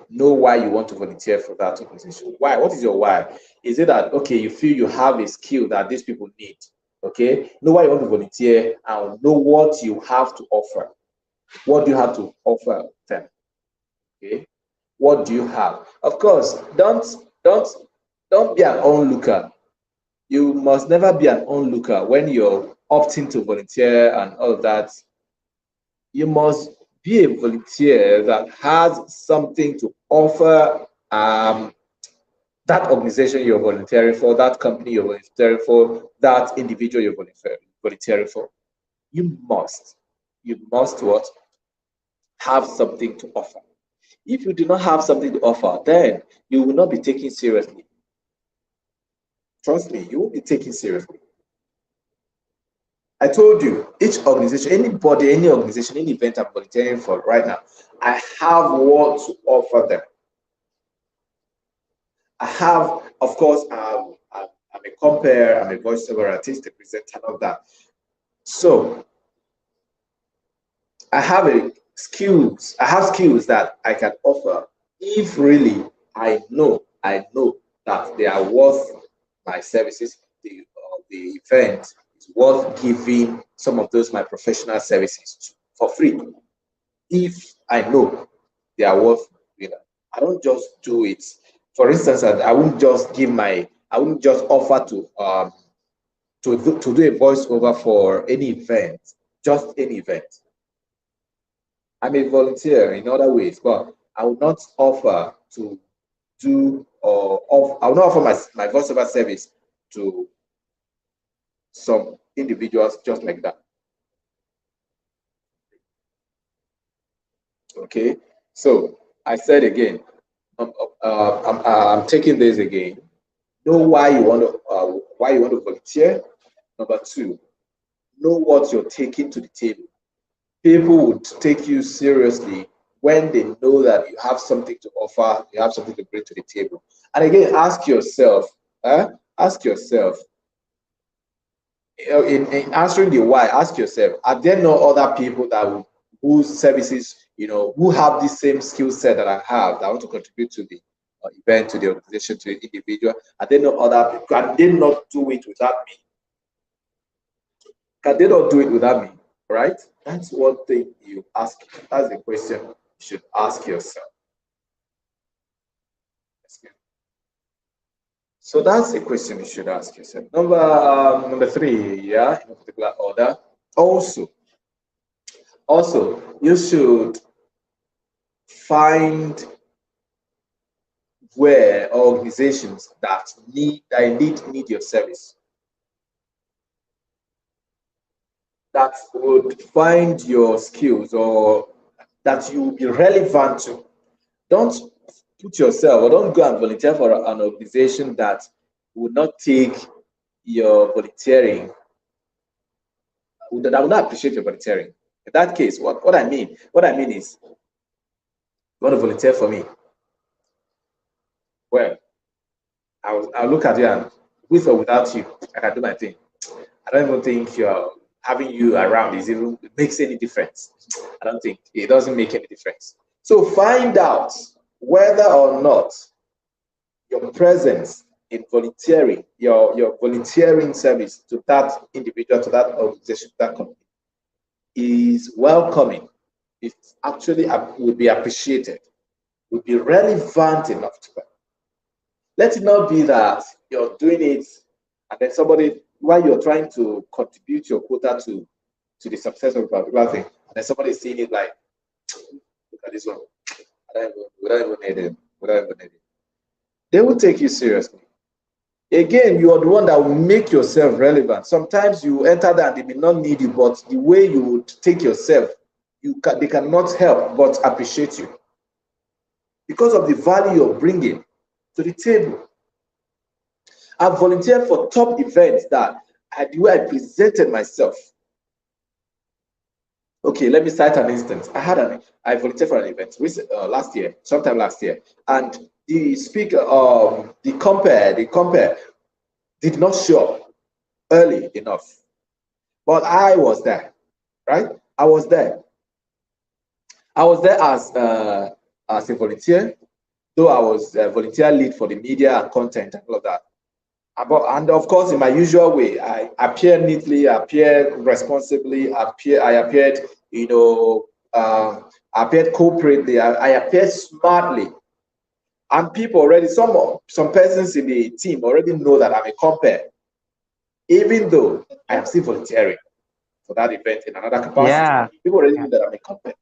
Know why you want to volunteer for that organization. Why? What is your why? Is it that, okay, you feel you have a skill that these people need? Okay, know why you want to volunteer and know what you have to offer. What do you have to offer them? Okay, what do you have? Of course, don't be an onlooker. You must never be an onlooker when you're opting to volunteer and all of that. You must be a volunteer that has something to offer that organization you're volunteering for, that company you're volunteering for, that individual you're volunteering for. You must what? Have something to offer. If you do not have something to offer, then you will not be taken seriously. Trust me, you won't be taken seriously. I told you, each organization, anybody, any organization, any event I'm volunteering for right now, I have what to offer them. I have, of course, I'm a compare, I'm a voiceover artist, a presenter, and all that. So I have skills that I can offer if really I know that they are worth my services. The event is worth giving some of those my professional services to, for free. If I know they are worth doing that, I don't just do it. For instance, I wouldn't just I wouldn't just offer to do a voiceover for any event, just any event. I may volunteer in other ways, but I would not offer to I will not offer my voiceover service to some individuals just like that. Okay, so I said again, I'm taking this again. Know why you want to volunteer. Number two, know what you're taking to the table. People would take you seriously when they know that you have something to offer, you have something to bring to the table. And again, ask yourself, in answering the why, ask yourself, are there no other people whose services, who have the same skill set that I have, that want to contribute to the event, to the organization, to the individual? Are there no other people? Can they not do it without me? Can they not do it without me? Right? That's one thing you ask. That's the question you should ask yourself. So that's the question you should ask yourself. Number three, yeah, in a particular order. Also, you should find where organizations that need your service, that would find your skills or that you will be relevant to. Don't put yourself, or don't go and volunteer for an organization that would not take your volunteering, that would not appreciate your volunteering. In that case, what I mean is, you want to volunteer for me? Well, I'll look at you, and with or without you, I can do my thing. I don't even think having you around makes any difference. I don't think it doesn't make any difference. So find out whether or not your presence in volunteering, your volunteering service to that individual, to that organization, to that company is welcoming. It actually would be appreciated, would be relevant enough to them. Let it not be that you're doing it and then somebody, while you're trying to contribute your quota to the success of a particular thing, and then somebody is seeing it like, look at this one. We don't even need it. We don't even need it. They will take you seriously. Again, you are the one that will make yourself relevant. Sometimes you enter that they may not need you, but the way you would take yourself, they cannot help but appreciate you because of the value you're bringing to the table. I've volunteered for top events that the way I presented myself. Okay, let me cite an instance. I volunteered for an event sometime last year, and the speaker, the compare did not show up early enough, but I was there, right? I was there. I was there as a volunteer, though I was a volunteer lead for the media and content and all of that. And of course, in my usual way, I appear neatly, I appear responsibly, I appeared, I appeared corporately, I appeared smartly. And people already, some persons in the team already know that I'm a compare, even though I am still volunteering for that event in another capacity. Yeah. People already know that I'm a compare.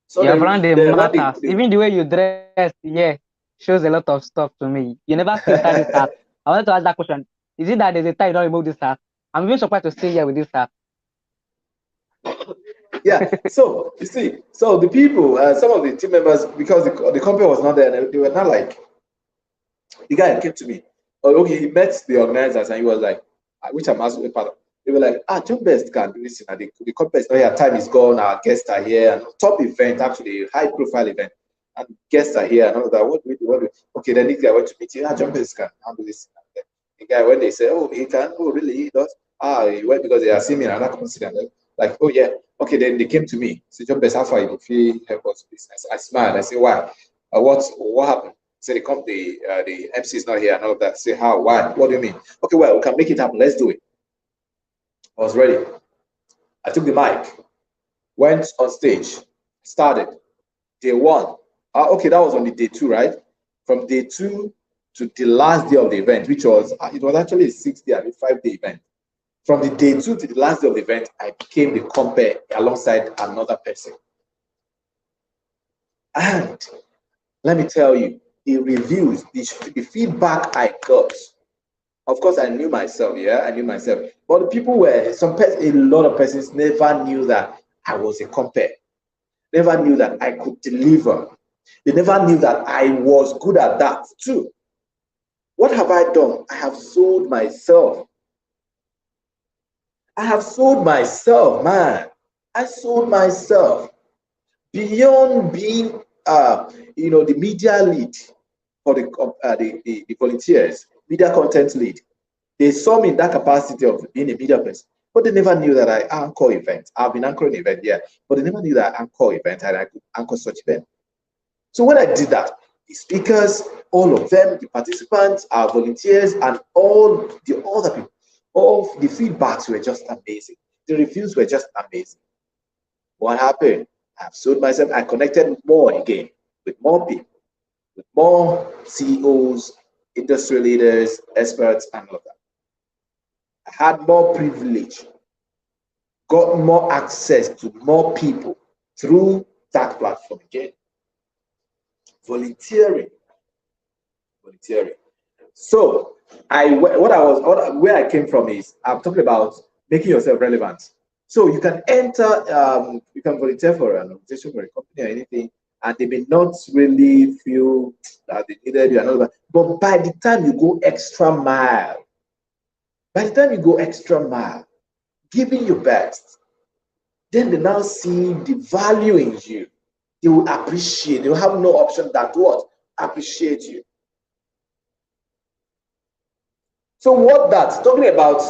So Your brand matters. they, Even the way you dress, yeah, shows a lot of stuff to me. You never filter this hat. I wanted to ask that question. Is it that there's a time you don't remove this hat? I'm even surprised to stay here with this hat. yeah. So you see, so the people, some of the team members, because the company was not there, they were not like, the guy came to me. Oh, okay, he met the organizers and he was like, which I'm also a part of. They were like, John Best can do this. And the company is not here, time is gone, our guests are here, and top event, actually, high profile event. and guests are here and all that. What do we do? What do we... Okay, then this guy went to meet you. Jumpers can handle this. The guy, when they say, oh, he can, oh, really, he does. He went because they are seeing me in another incident. Like, oh, yeah. Okay, then they came to me. So, Jumpers, how far if you help us, please? I smiled. I say, why? What happened? Say the MC is not here and all of that. Say, how? Why? What do you mean? Okay, well, we can make it happen. Let's do it. I was ready. I took the mic, went on stage, started. Day one. Okay, that was on the day 2, right? From day 2 to the last day of the event, which was it was actually a 6-day, 5-day event. From the day 2 to the last day of the event, I became the compere alongside another person. And let me tell you, the reviews, the feedback I got. Of course, I knew myself. Yeah, I knew myself. But the people were a lot of persons never knew that I was a compere. Never knew that I could deliver. They never knew that I was good at that too. What have I done? I have sold myself. I have sold myself, man. I sold myself beyond being, the media lead for the volunteers, media content lead. They saw me in that capacity of being a media person, but they never knew that I anchor events. I've been anchoring event, yeah, but they never knew that I anchor events and I could anchor such event. So when I did that, the speakers, all of them, the participants, our volunteers, and all the other people, all the feedbacks were just amazing. The reviews were just amazing. What happened? I've sold myself. I connected more again with more people, with more CEOs, industry leaders, experts, and all of that. I had more privilege, got more access to more people through that platform again. Volunteering. So where I came from is I'm talking about making yourself relevant. So you can enter, you can volunteer for an organization, for a company, or anything, and they may not really feel that they needed you and all that. But by the time you go extra mile, giving your best, then they now see the value in you. They will appreciate. They will have no option than to what? Appreciate you. So what that's talking about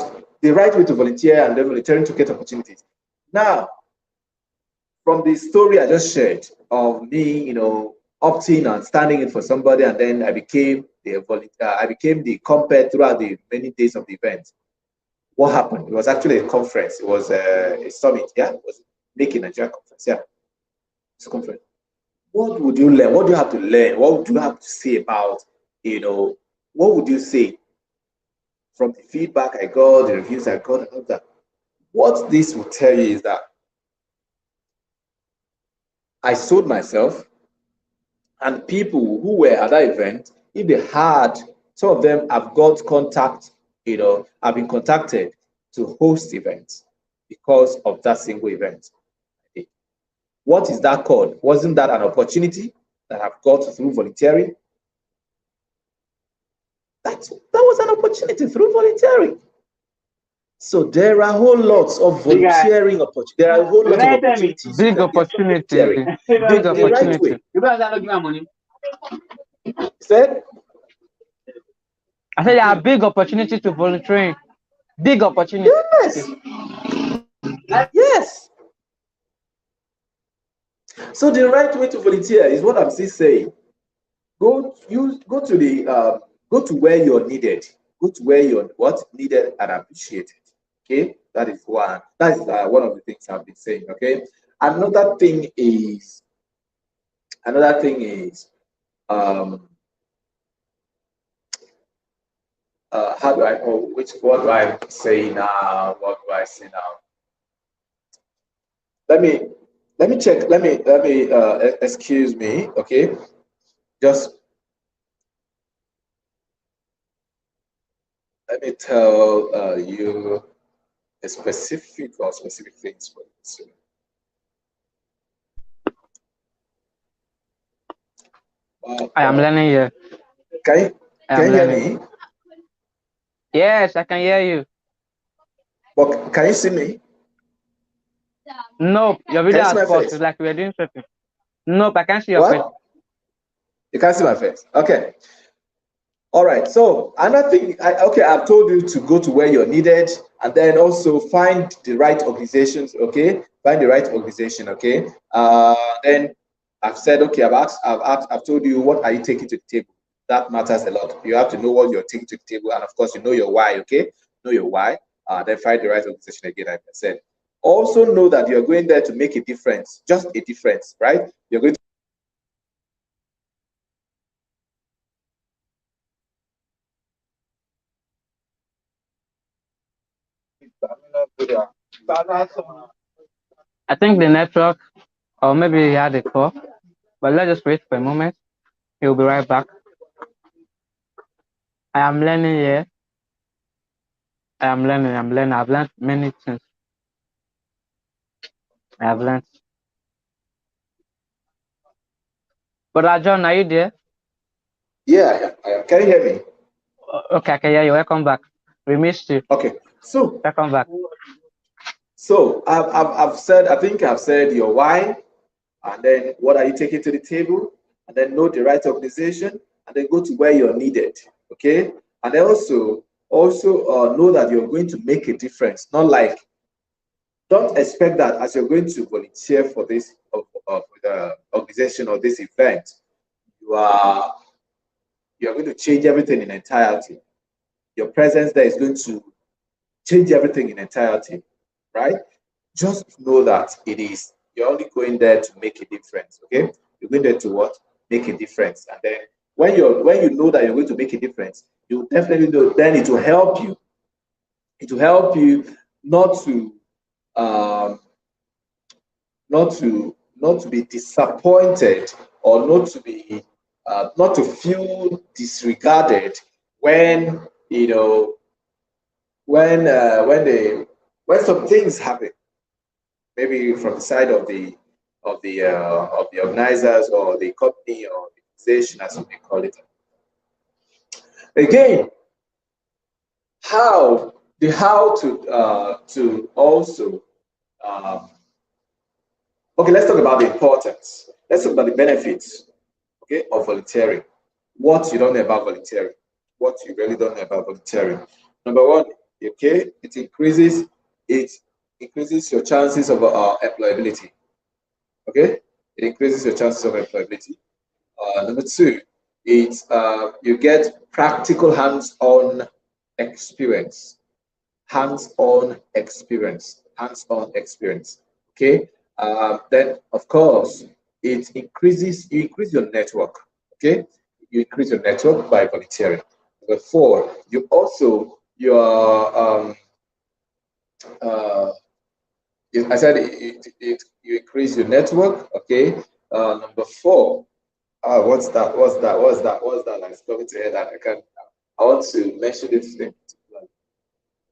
the right way to volunteer and then volunteering to get opportunities. Now, from the story I just shared of me, opting and standing in for somebody, and then I became the compere throughout the many days of the event. What happened? It was actually a conference. It was a summit. Yeah, it was making Nigeria conference. Yeah, it's a conference. What would you learn? What do you have to learn? What would you have to say about, what would you say from the feedback I got, the reviews I got, and all that? What this will tell you is that I sold myself, and people who were at that event, if they had, some of them have got contact, have been contacted to host events because of that single event. What is that called? Wasn't that an opportunity that I've got through volunteering? That was an opportunity through volunteering. So there are whole lots of volunteering opportunities. There are a whole lot of opportunities. Big opportunity. Big opportunity. Said? I said there are big opportunities to volunteering. Big opportunity. Yes. So the right way to volunteer is what I'm still saying. Go to where you're needed. Go to where you're needed and appreciated. Okay, that is one. That is one of the things I've been saying. Okay, another thing is how do I? Oh, what do I say now? What do I say now? Let me check. Let me excuse me. Okay, just let me tell you a specific things for this. I am learning here. Can you hear me? Yes, I can hear you. But can you see me? Nope, your video has paused. It's like we are doing something. Nope, I can't see your face. You can't see my face. Okay. All right. So another thing, okay, I've told you to go to where you're needed, and then also find the right organizations. Okay, find the right organization. Okay. Then I've said, okay, I've told you what are you taking to the table. That matters a lot. You have to know what you're taking to the table, and of course, you know your why. Okay, know your why. Then find the right organization again. Like I said, also know that you're going there to make a difference, just a difference, right? You're going to I think the network, or maybe he had a call, but let's just wait for a moment. He'll be right back. I am learning here. I'm learning. I've learned many things. I have learned. But John, are you there? yeah, I am. Can you hear me? Okay, I can hear you. Welcome back. We missed you. Okay. So Welcome back. I've said, I think I've said your why, and then what are you taking to the table, and then know the right organization, and then go to where you're needed. Okay, and then also know that you're going to make a difference. Not like, don't expect that as you're going to volunteer for this of the organization or this event, you are you're going to change everything in entirety. Your presence there is going to change everything in entirety, right? Just know that you're only going there to make a difference. Okay, you're going there to what? Make a difference. And then when you know that you're going to make a difference, you definitely know, then it will help you not to um not to be disappointed, or not to feel disregarded when you know when some things happen, maybe from the side of the organizers or the company or the organization, as you may call it. Again, how to also um, okay. Let's talk about the importance. Let's talk about the benefits. Okay, of volunteering. What you don't know about volunteering. What you really don't know about volunteering. Number one, okay, it increases your chances of employability. Okay, it increases your chances of employability. Number two, you get practical hands-on experience. Hands-on experience. Hands-on experience. Okay. Then, of course, you increase your network. Okay, you increase your network by volunteering. Number four, you also your uh, I said you increase your network. Okay. Number four, what's that? What's that? What's that? What's that? Like, it's coming to head that I can. I want to mention it today.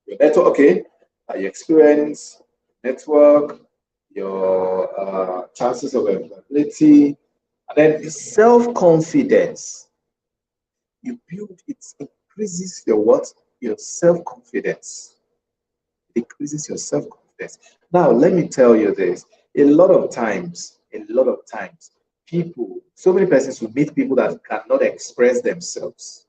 Your network, okay? Your experience, network, your chances of employability, and then self-confidence. You build it increases your what? Your self-confidence. It increases your self-confidence. Now, let me tell you this. A lot of times, so many persons will meet people that cannot express themselves.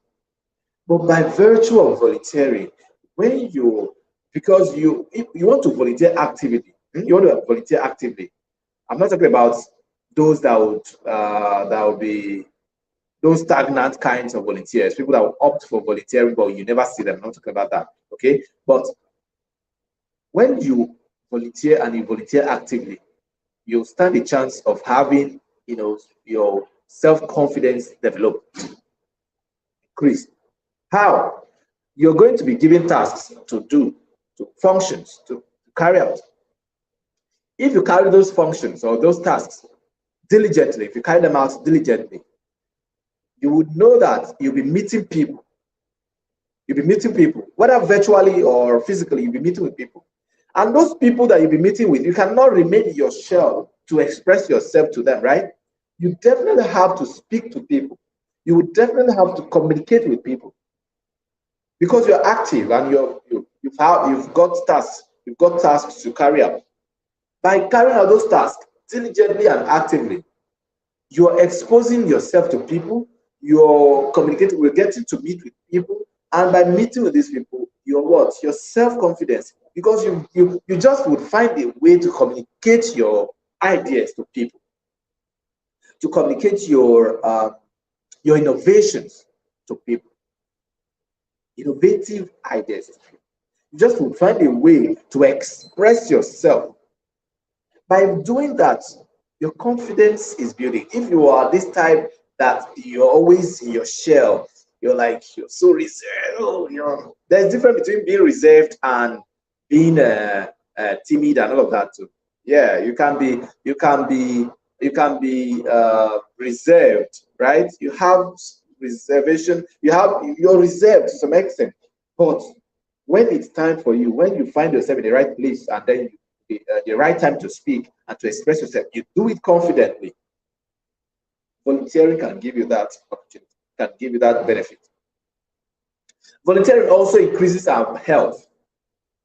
But by virtue of volunteering, when you because you want to volunteer actively, you want to volunteer actively. I'm not talking about those that would be those stagnant kinds of volunteers, people that will opt for volunteering, but you never see them. I'm not talking about that. Okay. But when you volunteer and you volunteer actively, you stand a chance of having, your self-confidence develop, increase. How? You're going to be given tasks to do, to functions, to carry out. If you carry those functions or those tasks diligently, if you carry them out diligently, you would know that you'll be meeting people. You'll be meeting people, whether virtually or physically, you'll be meeting with people. And those people that you'll be meeting with, you cannot remain in your shell to express yourself to them, right? You definitely have to speak to people. You would definitely have to communicate with people because you're active and you've got tasks to carry out. By carrying out those tasks diligently and actively, You're exposing yourself to people, you're communicating, we're getting to meet with people, and by meeting with these people, your what? Your self-confidence, because you just would find a way to communicate your ideas to people, to communicate your innovations to people, innovative ideas. You just would find a way to express yourself. By doing that, your confidence is building. If you are this type that you're always in your shell, you're so reserved. Oh, there's difference between being reserved and being timid and all of that too. Yeah, you can be reserved, right? You have reservation. You're reserved to some extent, but when it's time for you, when you find yourself in the right place, and then the right time to speak and to express yourself, you do it confidently. Volunteering can give you that opportunity, can give you that benefit. Volunteering also increases our health,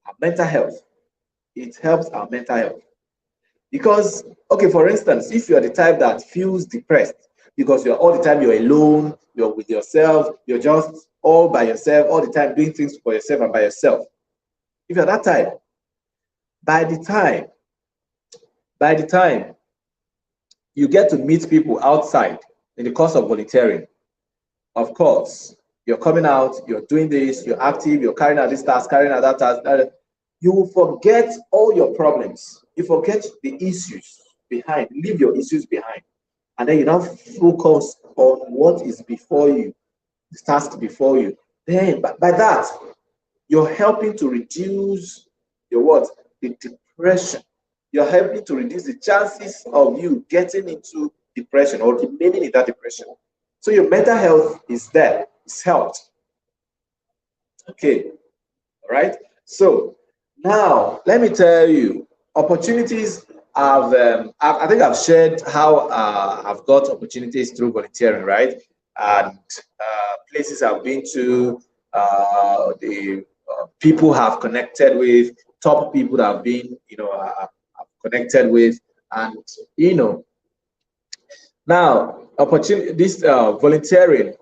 our mental health. It helps our mental health. Because, okay, for instance, if you're the type that feels depressed because you're all the time you're alone, you're with yourself, you're just all by yourself, all the time doing things for yourself and by yourself. If you're that type, by the time by the time you get to meet people outside in the course of volunteering, of course, you're coming out, you're doing this, you're active, you're carrying out this task, carrying out that task, you will forget all your problems. You forget the issues behind, leave your issues behind. And then you now focus on what is before you, the task before you. Then by that, you're helping to reduce your what? The depression. You're helping to reduce the chances of you getting into depression or remaining in that depression. So your mental health is there, it's helped. Okay, all right. So now let me tell you, opportunities I think I've shared how I've got opportunities through volunteering, right? And places I've been to, the people have connected with, top people that have been, I've connected with, and you know, now opportunity, this volunteering.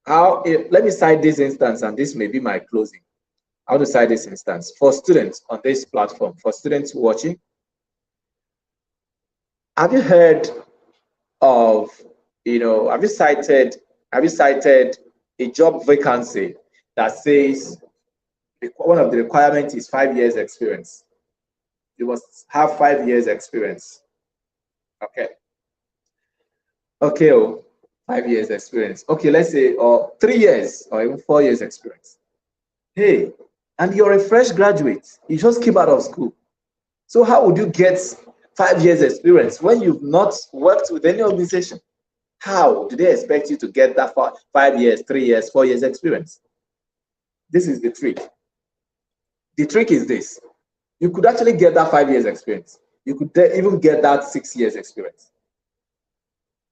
Let me cite this instance, and this may be my closing. I want to cite this instance for students on this platform, for students watching. Have you heard of, have you cited a job vacancy that says one of the requirements is 5 years experience? You must have 5 years experience. Okay. Okay, 5 years experience. Okay, let's say, or 3 years or even 4 years experience. Hey, and you're a fresh graduate. You just came out of school. So how would you get 5 years experience when you've not worked with any organization? How do they expect you to get that 5 years, 3 years, 4 years experience? This is the trick. The trick is this. You could actually get that 5 years experience. You could even get that 6 years experience,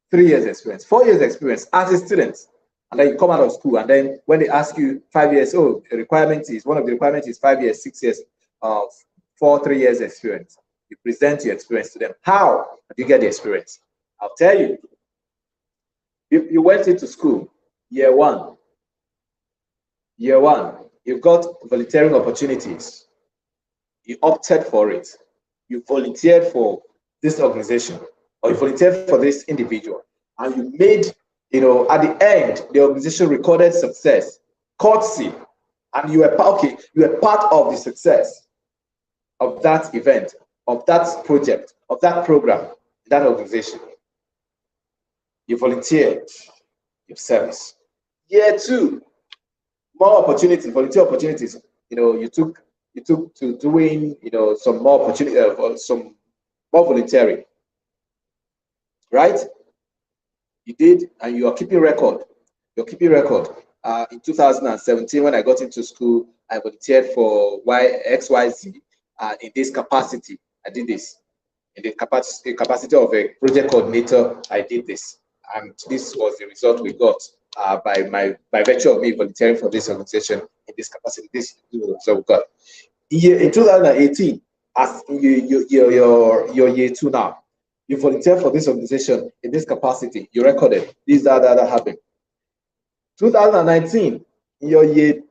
3 years experience, 4 years experience as a student. And then you come out of school, and then when they ask you 5 years, oh, the requirement is, one of the requirements is 5 years, 6 years, of 3 years experience. You present your experience to them. How do you get the experience? I'll tell you. You went into school, year one, you've got volunteering opportunities. You opted for it. You volunteered for this organization, or you volunteered for this individual, and you made, at the end, the organization recorded success, courtesy, and you were part of the success of that event, of that project, of that program, that organization. You volunteered your service. Year two, more opportunities, volunteer opportunities. You took to doing, some more opportunity, some more volunteering, right? You did, and you are keeping record. You're keeping record. In 2017, when I got into school, I volunteered for XYZ, in this capacity. I did this. In the capacity of a project coordinator, I did this, and this was the result we got by virtue of me volunteering for this organization in this capacity. This is the result we got. In 2018, as you're year two now, You volunteer for this organization in this capacity. You recorded this, that happened. 2019, in your year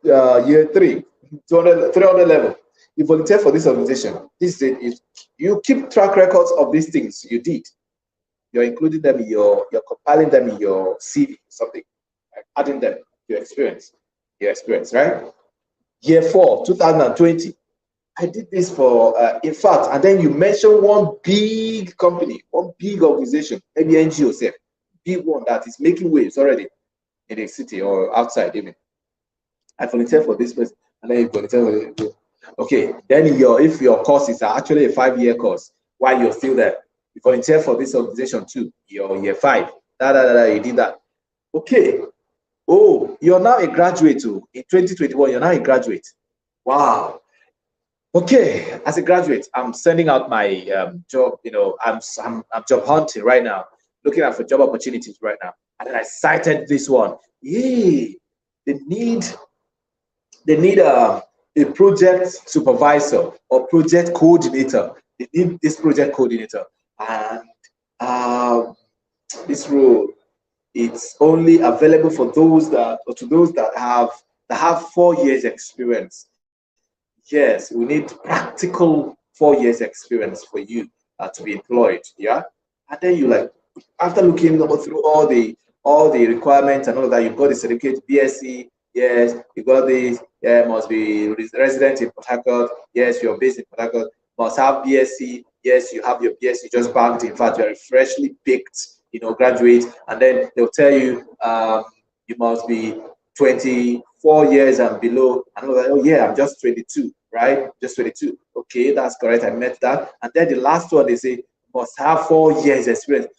3, 300 level, you volunteer for this organization. This is you keep track records of these things you did. You're including them in you're compiling them in your CV, something, like adding them to your experience, right? Year 4, 2020, I did this for, in fact, and then you mention one big company, one big organization, maybe NGO, say, big one that is making waves already in the city or outside even. I volunteer for this person, and then you volunteer for it. Okay, then if your course is actually a 5-year course, while you're still there, you volunteer for this organization too. Your year 5, you did that. Okay. Oh, you're now a graduate too. In 2021, you're now a graduate. Wow. Okay, as a graduate, I'm sending out my job. I'm job hunting right now, looking out for job opportunities right now. And then I cited this one. Yay! They need a project supervisor or project coordinator. They need this project coordinator, and this role, it's only available for those that, or to those that have 4 years experience. Yes, we need practical 4 years experience for you to be employed. Yeah, and then you like, after looking through all the requirements and all of that, you've got the certificate BSc. Yes, you got this. Yeah, must be resident in Port Harcourt. Yes, you're based in Port Harcourt. Must have BSc. Yes, you have your BSc just banked. In fact, you're a freshly baked, graduate. And then they'll tell you you must be 24 years and below. And I'm like, oh yeah, I'm just 22, right? Just 22. Okay, that's correct. I met that. And then the last one, they say must have 4 years experience.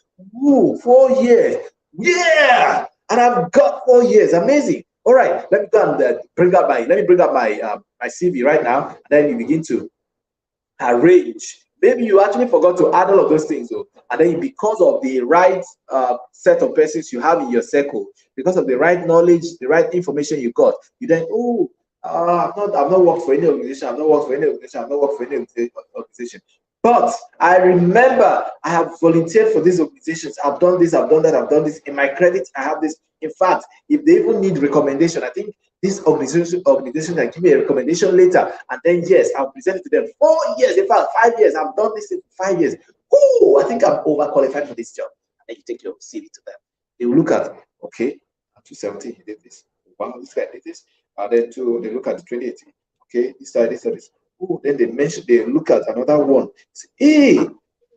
Ooh, 4 years. Yeah, and I've got 4 years. Amazing. All right, let me go and bring up my CV right now, and then you begin to arrange. Maybe you actually forgot to add all of those things, though, and then because of the right set of persons you have in your circle, because of the right knowledge, the right information you got, you then, oh, I've not worked for any organization. I've not worked for any organization. I've not worked for any organization. But I remember I have volunteered for these organizations. I've done this, I've done that, I've done this. In my credit, I have this. In fact, if they even need recommendation, I think this organization can give me a recommendation later. And then, yes, I'll present it to them. 4 years, in fact, 5 years. I've done this in 5 years. Oh, I think I'm overqualified for this job. And then you take your CV to them. They will look at, okay, at 217, he did this. One of this guy did this. And then they look at the 2018. Okay, this. Oh, then they look at another one. Say, hey,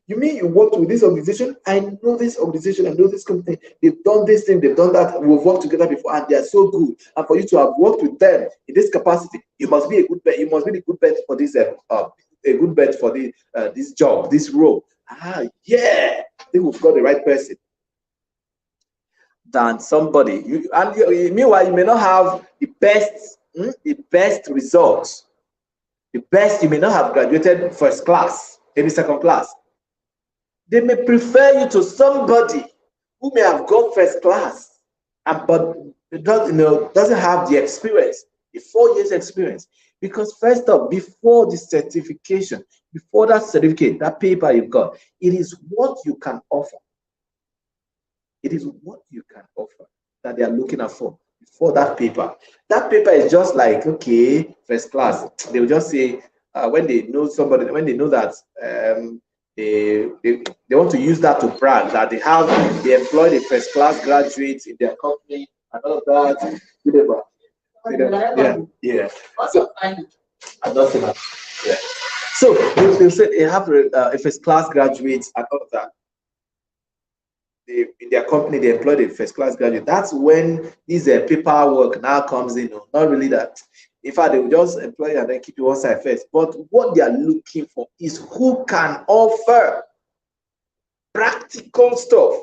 you mean you worked with this organization? I know this organization, I know this company. They've done this thing, they've done that. We've worked together before, and they are so good. And for you to have worked with them in this capacity, you must be a good bet. You must be a good bet for this. A good bet for this job, this role. Yeah, I think we've got the right person. Than somebody. Meanwhile, you may not have the best results. The best, you may not have graduated first class, maybe second class. They may prefer you to somebody who may have gone first class, but doesn't have the experience, the 4 years experience. Because first up, before the certification, before that certificate, that paper you've got, it is what you can offer. It is what you can offer that they are looking at for before that paper. That paper is just like, okay, first class. They will just say, when they know somebody, when they know that they want to use that to brag, that they employed a first class graduate in their company and all of that. Yeah. So, yeah. So they say they have a first class graduate and all of that. In their company, they employed a first class graduate. That's when this paperwork now comes in. Not really that. In fact, they will just employ you and then keep you one side first. But what they are looking for is who can offer practical stuff,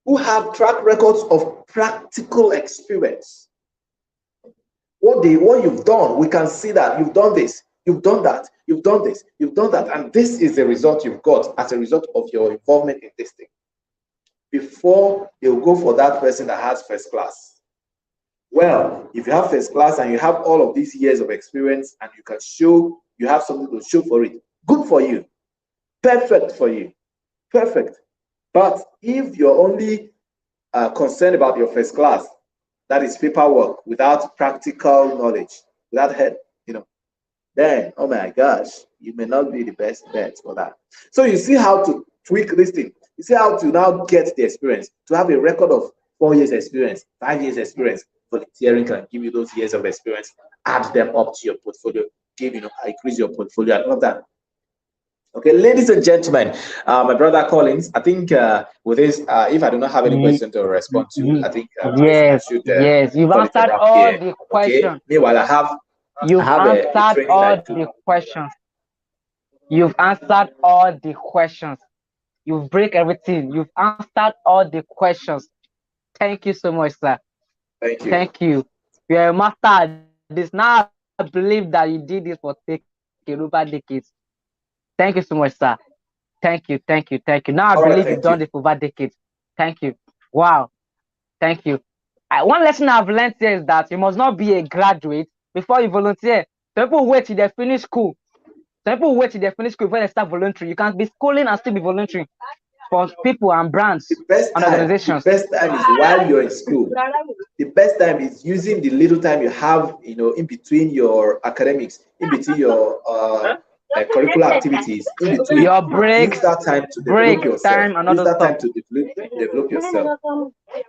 who have track records of practical experience. What you've done, we can see that you've done this, you've done that, you've done this, you've done that, and this is the result you've got as a result of your involvement in this thing. Before they'll go for that person that has first class. Well, if you have first class and you have all of these years of experience and you can show, you have something to show for it, good for you, perfect for you. perfect. But if you're only concerned about your first class, that is paperwork without practical knowledge, without head, you know, then oh my gosh, you may not be the best bet for that. So you see how to tweak this thing. You see how to now get the experience, to have a record of 4 years experience, 5 years experience. Volunteering can give you those years of experience, add them up to your portfolio, give increase your portfolio and all of that. Okay, ladies and gentlemen, my brother Collins, I think with this, if I do not have any question to respond to, I think I Yes, should yes. You've call it a answered wrap all here. the Okay. questions. Meanwhile, I You've have a answered training all I do. the questions. You've answered all the questions. You've break everything. You've answered all the questions. Thank you so much, sir. Thank you. Thank you. You're a master at this. Now I believe that you did this for decades over decades. Thank you so much, sir. Thank you, thank you, thank you. Now I believe you've All done right. this for Thank over you. decades. Thank you. Wow. Thank you. One lesson I've learned here is that you must not be a graduate before you volunteer. Some people wait till they finish school. Some people wait till they finish school before they start volunteering. You can't be schooling and still be volunteering for people and brands and The organizations. best time is while you're in school. The best time is using the little time you have, in between your academics, in between your curricular activities, in between. Your Use that time to develop break yourself. time, and Use other that stuff. time to develop yourself.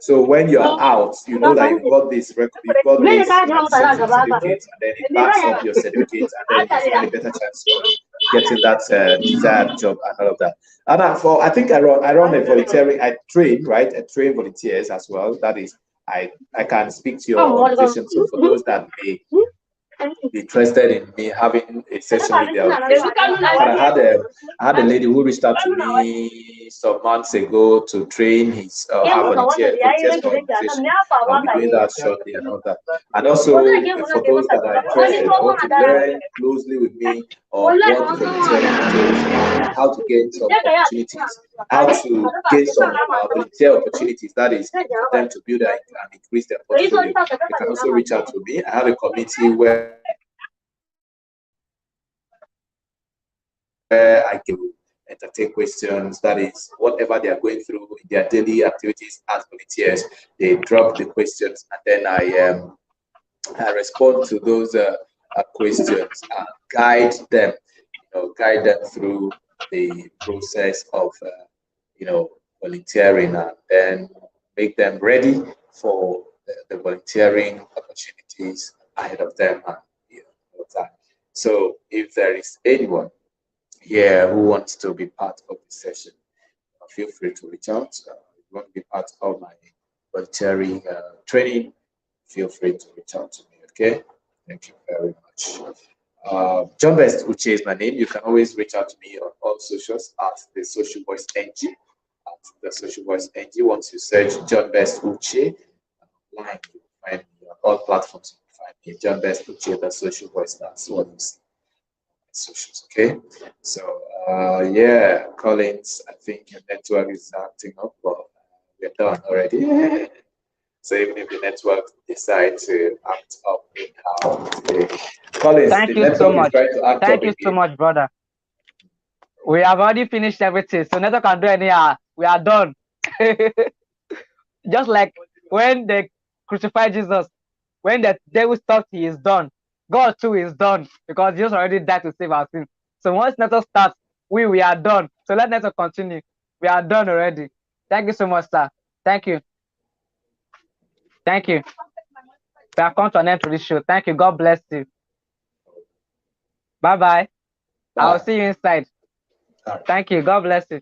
So when you're out, you know that you've got this record, you've got this certificate, and then it backs up your certificate, and then you stand a better chance of getting that desired job and all of that. And I think I run a volunteering, I train, right? I train volunteers as well. That is, I can speak to your organization. So for those that may be interested in me having a session with their organization. But I had a lady who reached out to me some months ago to train her volunteers for organization. I'll be doing that shortly and all that. And also for those that are interested, want to learn closely with me or want volunteering details on how to gain some opportunities, how to gain some volunteer opportunities, that is, for them to build and increase their portfolio. You can also reach out to me. I have a committee where I entertain questions. That is, whatever they are going through in their daily activities as volunteers, they drop the questions, and then I respond to those questions and guide them through the process of volunteering, and then make them ready for the volunteering opportunities ahead of them, and all of that. So if there is anyone here who wants to be part of the session, feel free to reach out. If you want to be part of my volunteering training, feel free to reach out to me. Okay, thank you very much. John Best Uche is my name. You can always reach out to me on all socials at the Social Voice NG. At the Social Voice NG, once you search John Best Uche online, you will find me on all platforms. You will find me John Best Uche, the Social Voice. That's what you see on socials. Okay, so yeah, Collins, I think your network is acting up, but we're done already. So even if the network decide to act up anyhow today, Collins, the Thank you so network is much. trying to act up Thank you so again. much, brother. We have already finished everything, so network can do anyhow. We are done. Just like when they crucified Jesus, when the devil thought he is done, God too is done because Jesus already died to save our sins. So once network starts, we are done. So let network continue. We are done already. Thank you so much, sir. Thank you. Thank you. We have come to an end to this show. Thank you. God bless you. Bye bye. I'll Bye. see you inside. All right. Thank you. God bless you.